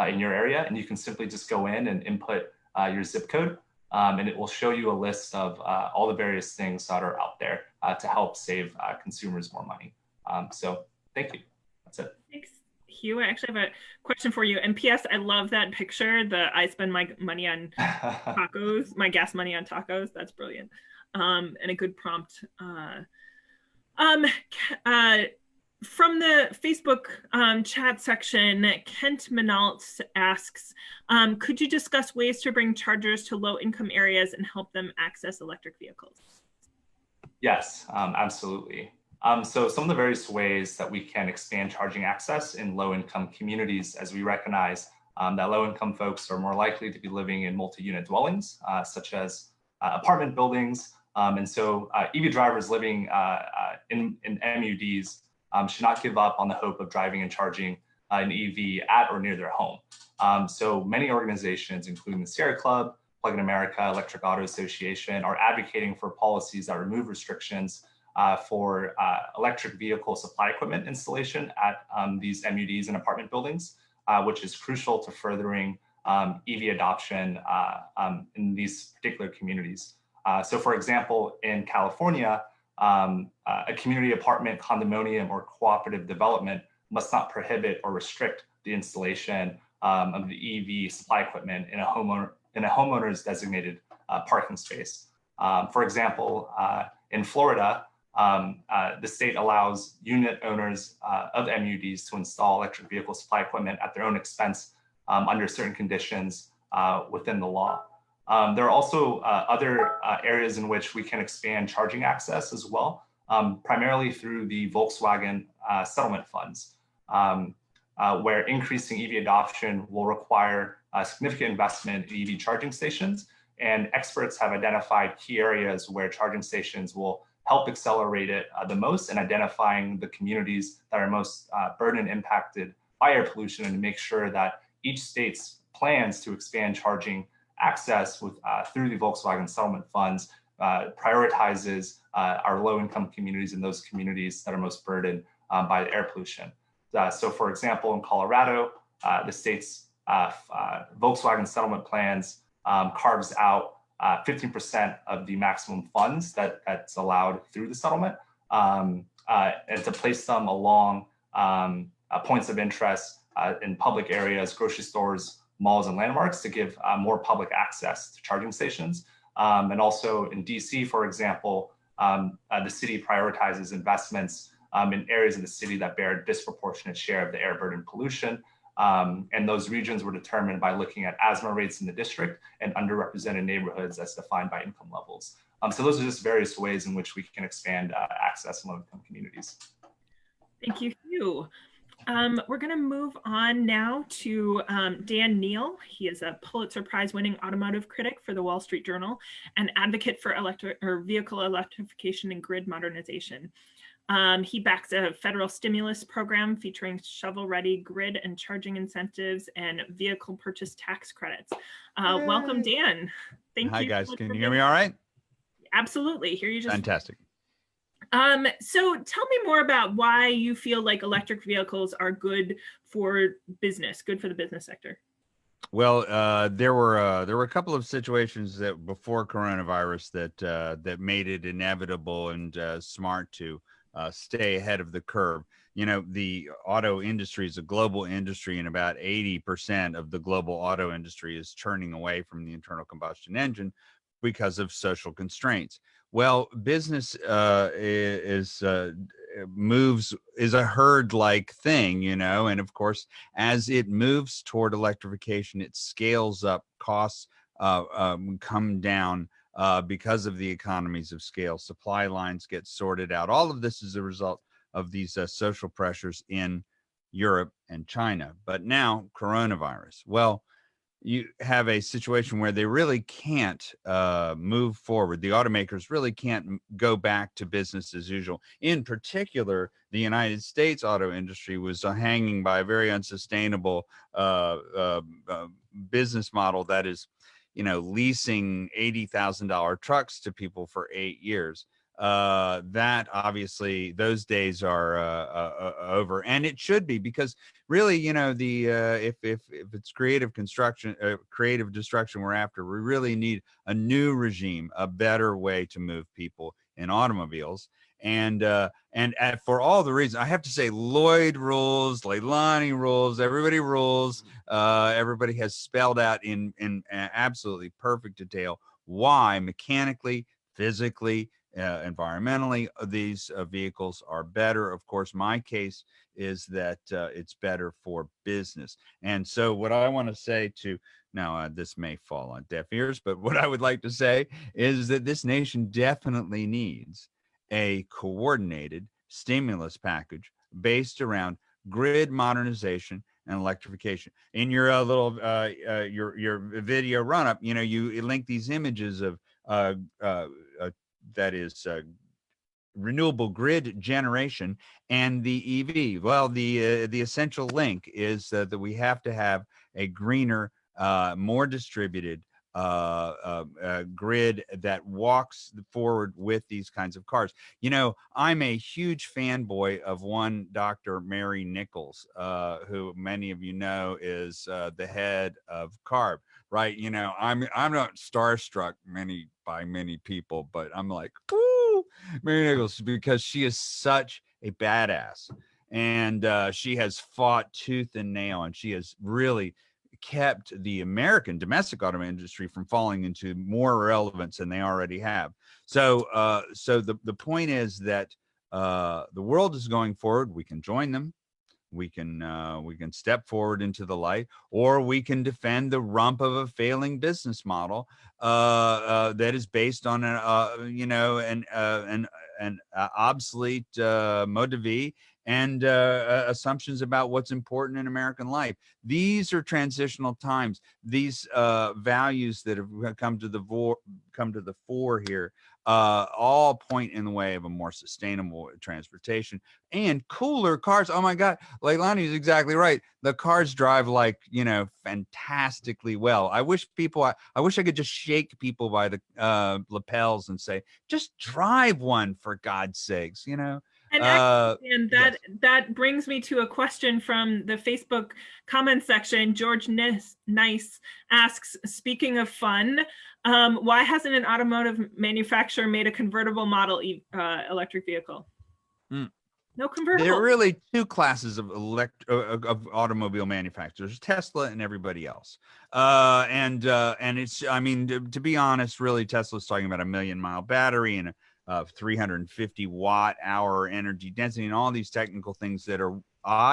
in your area, and you can simply just go in and input your zip code, and it will show you a list of all the various things that are out there to help save consumers more money. So thank you. That's it. Thanks, Hugh. I actually have a question for you. And P.S. I love that picture. I spend my money on tacos, my gas money on tacos. That's brilliant. And a good prompt. From the Facebook chat section, Kent Minalt asks, could you discuss ways to bring chargers to low-income areas and help them access electric vehicles? Yes, absolutely. So some of the various ways that we can expand charging access in low-income communities, as we recognize that low-income folks are more likely to be living in multi-unit dwellings, such as apartment buildings. And so EV drivers living in MUDs should not give up on the hope of driving and charging an EV at or near their home. So many organizations, including the Sierra Club, Plug in America, Electric Auto Association, are advocating for policies that remove restrictions for electric vehicle supply equipment installation at these MUDs and apartment buildings. which is crucial to furthering EV adoption in these particular communities. So for example, in California, a community apartment, condominium, or cooperative development must not prohibit or restrict the installation of the EV supply equipment in a homeowner's designated parking space. For example, in Florida, the state allows unit owners of MUDs to install electric vehicle supply equipment at their own expense under certain conditions within the law. There are also other areas in which we can expand charging access as well, primarily through the Volkswagen settlement funds, where increasing EV adoption will require significant investment in EV charging stations. And experts have identified key areas where charging stations will help accelerate it the most, and identifying the communities that are most burdened and impacted by air pollution, and to make sure that each state's plans to expand charging access with through the Volkswagen settlement funds prioritizes our low-income communities and those communities that are most burdened by air pollution. So for example, in Colorado, the state's Volkswagen settlement plans carves out 15% of the maximum funds that's allowed through the settlement, and to place them along points of interest in public areas, grocery stores, malls, and landmarks to give more public access to charging stations. And also in DC, for example, the city prioritizes investments in areas of the city that bear a disproportionate share of the air burden pollution. And those regions were determined by looking at asthma rates in the district and underrepresented neighborhoods as defined by income levels. So those are just various ways in which we can expand access in low-income communities. Thank you, Hugh. We're going to move on now to Dan Neal. He is a Pulitzer Prize-winning automotive critic for the Wall Street Journal and advocate for vehicle electrification and grid modernization. He backs a federal stimulus program featuring shovel-ready grid and charging incentives and vehicle purchase tax credits. Welcome, Dan. Thank you. Hi, guys. Can you hear me all right? Absolutely. Hear you just fantastic. So tell me more about why you feel like electric vehicles are good for business, good for the business sector. Well, there were a couple of situations that before coronavirus that made it inevitable and smart to stay ahead of the curve. You know, the auto industry is a global industry, and about 80% of the global auto industry is turning away from the internal combustion engine because of social constraints. Well, business is a herd-like thing, you know, and of course, as it moves toward electrification, it scales up, costs come down because of the economies of scale. Supply lines get sorted out. All of this is a result of these social pressures in Europe and China. But now, coronavirus. Well, you have a situation where they really can't move forward. The automakers really can't go back to business as usual. In particular, the United States auto industry was hanging by a very unsustainable business model that is, you know, leasing $80,000 trucks to people for 8 years. That obviously those days are over, and it should be, because really, you know, the if it's creative destruction we're after, we really need a new regime, a better way to move people in automobiles. And for all the reasons, I have to say, Lloyd rules, Leilani rules, everybody rules. Everybody has spelled out in absolutely perfect detail why mechanically, physically, environmentally, these vehicles are better. Of course, my case is that it's better for business. And so what I want to say to, now this may fall on deaf ears, but what I would like to say is that this nation definitely needs a coordinated stimulus package based around grid modernization and electrification. In your little your video run up, you know, you link these images of that is renewable grid generation and the EV. Well, the essential link is that we have to have a greener, more distributed, grid that walks forward with these kinds of cars. You know, I'm a huge fanboy of one Dr. Mary Nichols, who many of you know is the head of CARB, right? You know, I'm not starstruck by many people, but I'm like, woo, Mary Nichols, because she is such a badass. And she has fought tooth and nail, and she has really kept the American domestic auto industry from falling into more irrelevance than they already have. So, the point is that the world is going forward. We can join them. We can step forward into the light, or we can defend the rump of a failing business model that is based on an obsolete mode de vie and assumptions about what's important in American life. These are transitional times. These values that have come to the fore here all point in the way of a more sustainable transportation and cooler cars. Oh my God, Leilani is exactly right. The cars drive like, you know, fantastically well. I wish I could just shake people by the lapels and say, just drive one for God's sakes, you know. And actually, and that brings me to a question from the Facebook comment section. George Nice asks, speaking of fun, why hasn't an automotive manufacturer made a convertible model electric vehicle? No convertible. There are really two classes of automobile manufacturers: Tesla and everybody else. And it's, I mean, to be honest, really, Tesla's talking about a 1,000,000-mile battery and a 350 watt-hour energy density and all these technical things that are,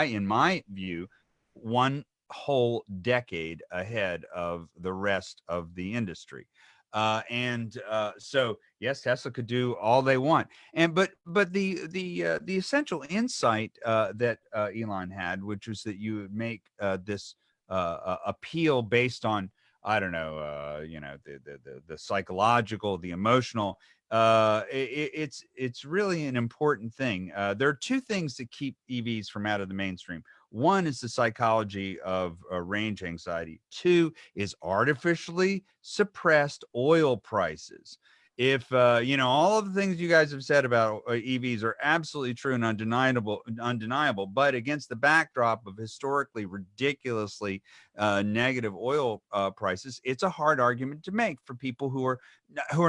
in my view, one whole decade ahead of the rest of the industry. So yes, Tesla could do all they want, but the essential insight that Elon had, which was that you would make this appeal based on, I don't know, you know, the psychological, the emotional. It's really an important thing. There are two things that keep EVs from out of the mainstream. One is the psychology of range anxiety. Two is artificially suppressed oil prices. If you know, all of the things you guys have said about EVs are absolutely true and undeniable, but against the backdrop of historically ridiculously negative oil prices, it's a hard argument to make for people who are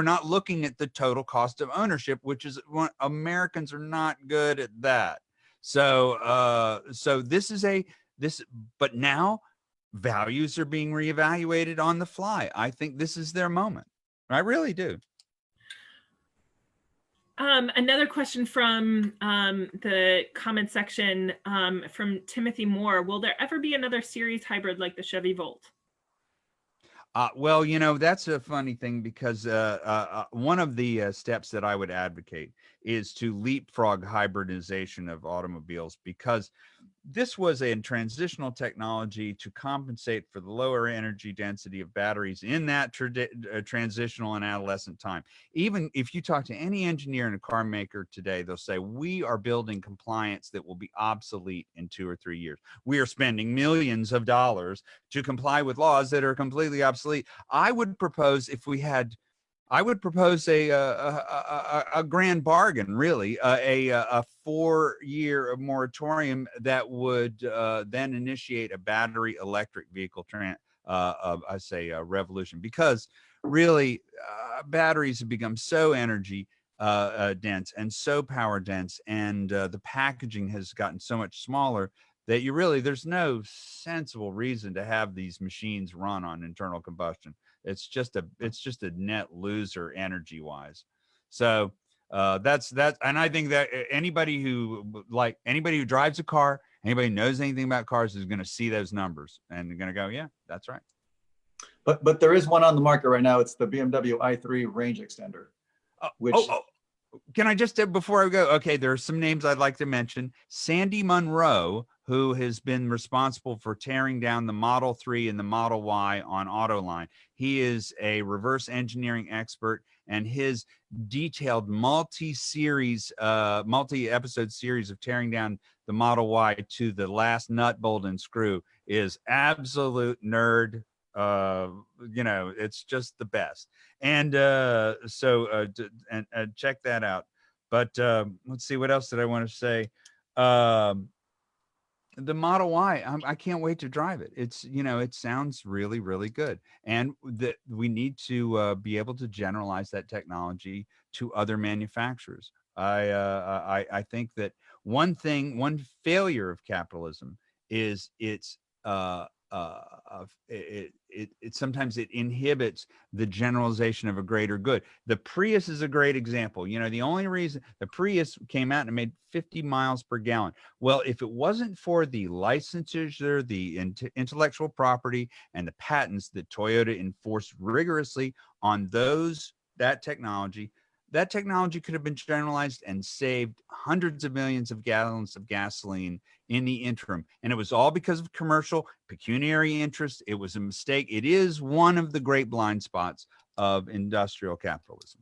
not looking at the total cost of ownership, which is what Americans are not good at that. So but now values are being reevaluated on the fly. I think this is their moment. I really do. Another question from the comment section from Timothy Moore. Will there ever be another series hybrid like the Chevy Volt? Well, you know, that's a funny thing, because one of the steps that I would advocate is to leapfrog hybridization of automobiles, because this was a transitional technology to compensate for the lower energy density of batteries in that transitional and adolescent time. Even if you talk to any engineer and a car maker today, they'll say, we are building compliance that will be obsolete in 2 or 3 years. We are spending millions of dollars to comply with laws that are completely obsolete. I would propose a grand bargain, really, a 4-year moratorium that would then initiate a battery electric vehicle revolution, because really batteries have become so energy dense and so power dense, and the packaging has gotten so much smaller that there's no sensible reason to have these machines run on internal combustion. It's just a net loser energy wise. So that's and I think that anybody who drives a car, anybody knows anything about cars, is going to see those numbers and they're going to go, yeah, that's right. But there is one on the market right now. It's the BMW i3 range extender, which. Can I just, before I go, okay, there are some names I'd like to mention. Sandy Munro, who has been responsible for tearing down the Model 3 and the Model Y on Autoline. He is a reverse engineering expert, and his detailed multi-episode series of tearing down the Model Y to the last nut, bolt, and screw is absolute nerd You know, it's just the best. And check that out. But let's see, what else did I want to say? The Model Y, I can't wait to drive it. It's, you know, it sounds really, really good. And that we need to be able to generalize that technology to other manufacturers. I think that one failure of capitalism is it sometimes it inhibits the generalization of a greater good. The Prius is a great example. You know, the only reason the Prius came out and made 50 miles per gallon. Well, if it wasn't for the licensure, the intellectual property, and the patents that Toyota enforced rigorously on that technology could have been generalized and saved hundreds of millions of gallons of gasoline in the interim. And it was all because of commercial pecuniary interest. It was a mistake. It is one of the great blind spots of industrial capitalism.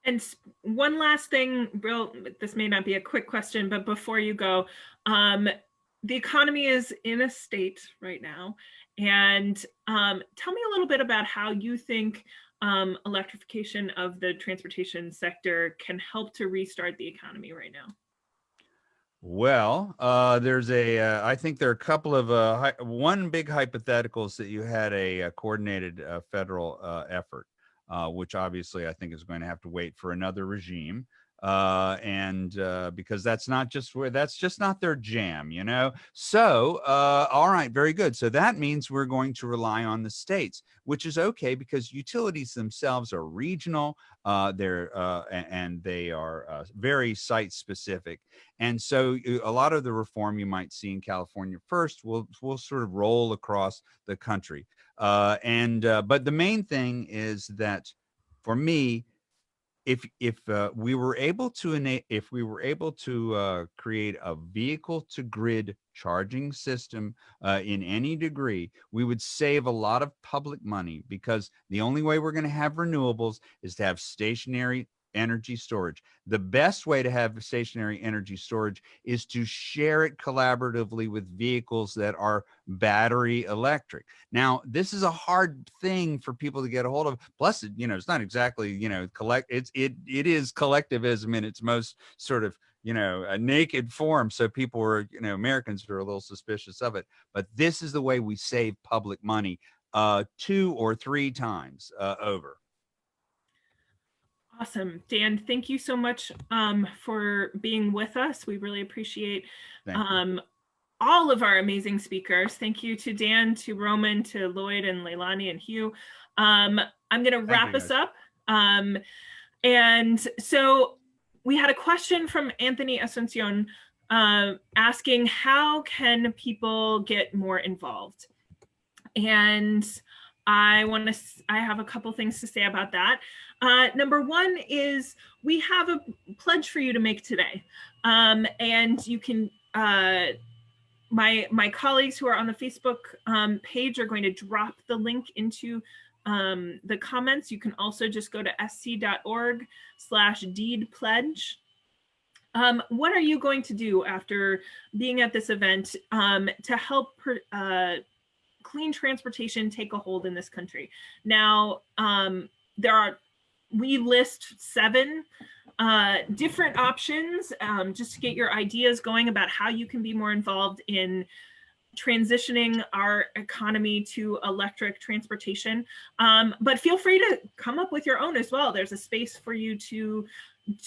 And one last thing, Bill, this may not be a quick question, but before you go, the economy is in a state right now. And tell me a little bit about how you think electrification of the transportation sector can help to restart the economy right now. Well, there's I think there are a couple of, one big hypotheticals that you had a coordinated federal effort, which obviously I think is going to have to wait for another regime. Because that's just not their jam, you know? So, all right, very good. So that means we're going to rely on the states, which is okay because utilities themselves are regional. And they are very site specific. And so a lot of the reform you might see in California first will sort of roll across the country. But the main thing is that for me, if we were able to create a vehicle to grid charging system in any degree, we would save a lot of public money, because the only way we're going to have renewables is to have stationary energy storage. The best way to have stationary energy storage is to share it collaboratively with vehicles that are battery electric. Now, this is a hard thing for people to get a hold of. Plus, you know, it's not exactly, you know, it is collectivism in its most sort of, you know, a naked form. So people are, you know, Americans are a little suspicious of it. But this is the way we save public money 2 or 3 times over. Awesome. Dan, thank you so much for being with us. We really appreciate all of our amazing speakers. Thank you to Dan, to Roman, to Lloyd, and Leilani, and Hugh. I'm going to wrap us up. And so we had a question from Anthony Asuncion asking, how can people get more involved? And I have a couple things to say about that. Number one is we have a pledge for you to make today. And you can, my colleagues who are on the Facebook page are going to drop the link into the comments. You can also just go to sc.org/deedpledge. What are you going to do after being at this event to help clean transportation take a hold in this country? Now, we list 7 different options just to get your ideas going about how you can be more involved in transitioning our economy to electric transportation. But feel free to come up with your own as well. There's a space for you to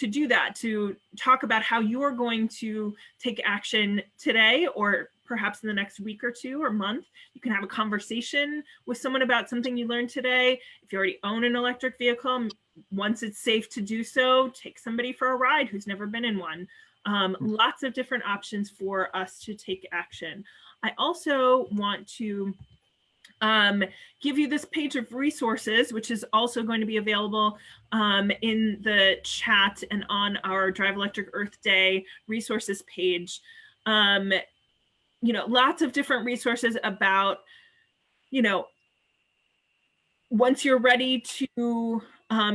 do that, to talk about how you're going to take action today, or perhaps in the next week or 2 or month. You can have a conversation with someone about something you learned today. If you already own an electric vehicle, once it's safe to do so, take somebody for a ride who's never been in one. Lots of different options for us to take action. I also want to give you this page of resources, which is also going to be available in the chat and on our Drive Electric Earth Day resources page. You know, lots of different resources about, you know, once you're ready to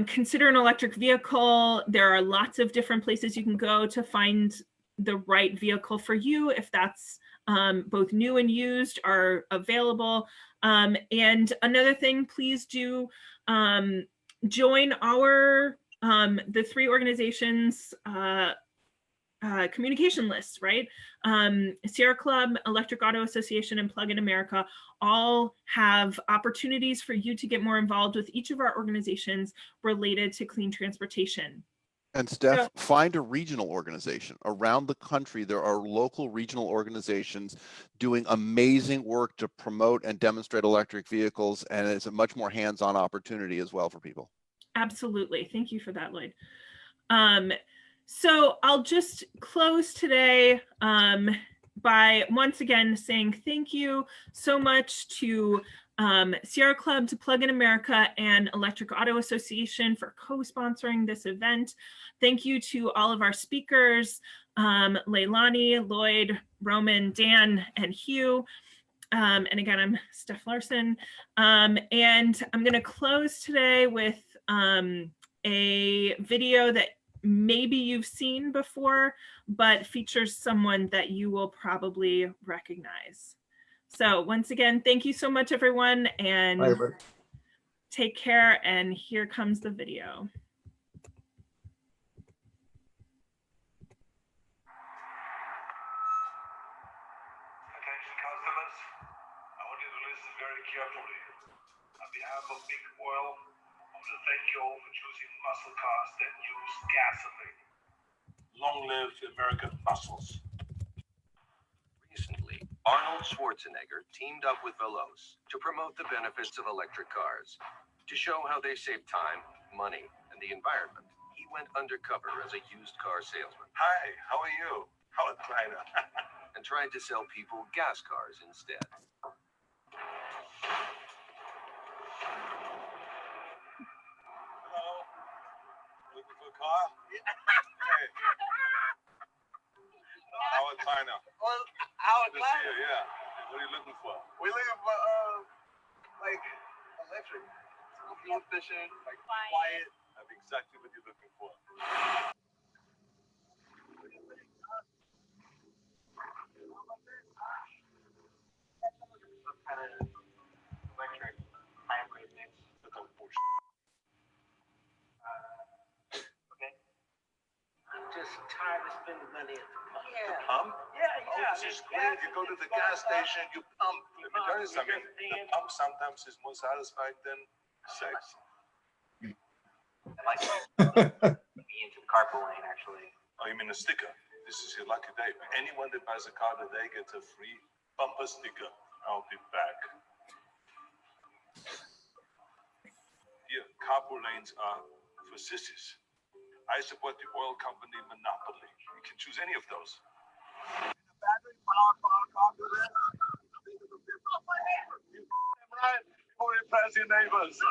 consider an electric vehicle, there are lots of different places you can go to find the right vehicle for you, if that's both new and used are available. And another thing, please do join our the 3 organizations communication lists, right? Sierra Club, Electric Auto Association, and Plug in America all have opportunities for you to get more involved with each of our organizations related to clean transportation. And Steph, find a regional organization. Around the country, there are local regional organizations doing amazing work to promote and demonstrate electric vehicles, and it's a much more hands-on opportunity as well for people. Absolutely. Thank you for that, Lloyd. So I'll just close today by once again saying thank you so much to Sierra Club, to Plug in America, and Electric Auto Association for co-sponsoring this event. Thank you to all of our speakers, Leilani, Lloyd, Roman, Dan, and Hugh. And again, I'm Steph Larson. And I'm going to close today with a video that maybe you've seen before, but features someone that you will probably recognize. So once again, thank you so much, everyone, and take care. And here comes the video. Attention customers, I want you to listen very carefully. On behalf of Big Oil, I want to thank you all for choosing muscle cars that use gasoline. Long live American muscles. Recently, Arnold Schwarzenegger teamed up with Veloce to promote the benefits of electric cars. To show how they save time, money, and the environment, he went undercover as a used car salesman. Hi, how are you? How are you? And tried to sell people gas cars instead. Hello? Looking for a car? Hey. Howard Kleiner. Howard This Kleiner? here, yeah. What are you looking for? We're looking for, like, electric. Fuel efficient, like, quiet. I have exactly what you're looking for. Some kind of electric hybrid mix. Look at bullshit. Okay. I'm just tired of spending money at the pump. The pump? Yeah. Oh, this is great. You go to the gas station, you pump. Let me tell you something. The pump sometimes is more satisfying than sex. I like to be into the carpool lane, actually. Oh, you mean a sticker? This is your lucky day. Anyone that buys a car today gets a free bumper sticker. I'll be back. Here, carpool lanes are for sissies. I support the oil company monopoly. You can choose any of those. Battery power car to this. Right? Go impress your neighbors. This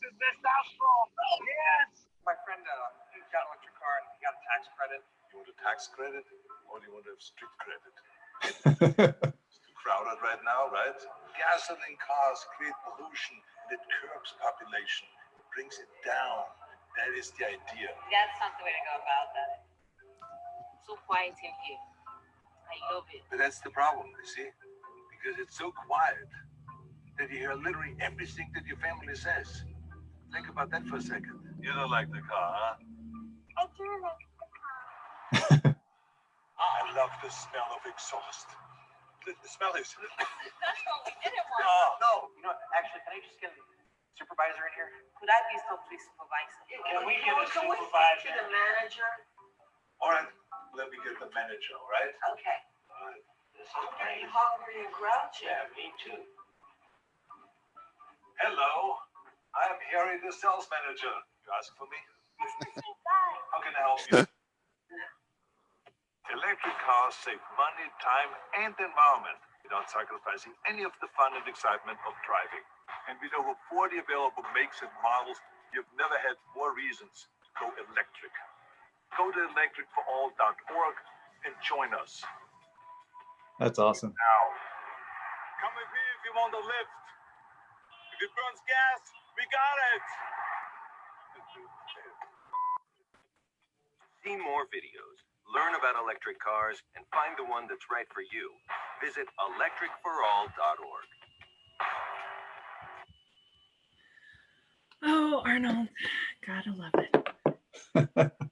is testosterone. Yes. My friend he got an electric car and he got a tax credit. You want a tax credit or do you want to have street credit? It's too crowded right now, right? Gasoline cars create pollution and it curbs population. It brings it down. That is the idea. That's not the way to go about that. So quiet in here. I love it. But that's the problem, you see? Because it's so quiet that you hear literally everything that your family says. Think about that for a second. You don't like the car, huh? I do like the car. I love the smell of exhaust. The smell is... That's what we didn't want. Oh. No, you know, actually, can I just get a supervisor in here? Could I be so please supervisor? Can we get a supervisor? The manager? All right, let me get the manager, all right? Okay. All right. I'm getting hungry and grouchy. Yeah, me too. Hello, I'm Harry, the sales manager. You ask for me? How can I help you? Electric cars save money, time, and environment without sacrificing any of the fun and excitement of driving. And with over 40 available makes and models, you've never had more reasons to go electric. Go to electricforall.org and join us. That's awesome. Now, come with me if you want a lift. If it burns gas, we got it. See more videos, Learn about electric cars and find the one that's right for you. Visit electricforall.org. Oh, Arnold, gotta love it.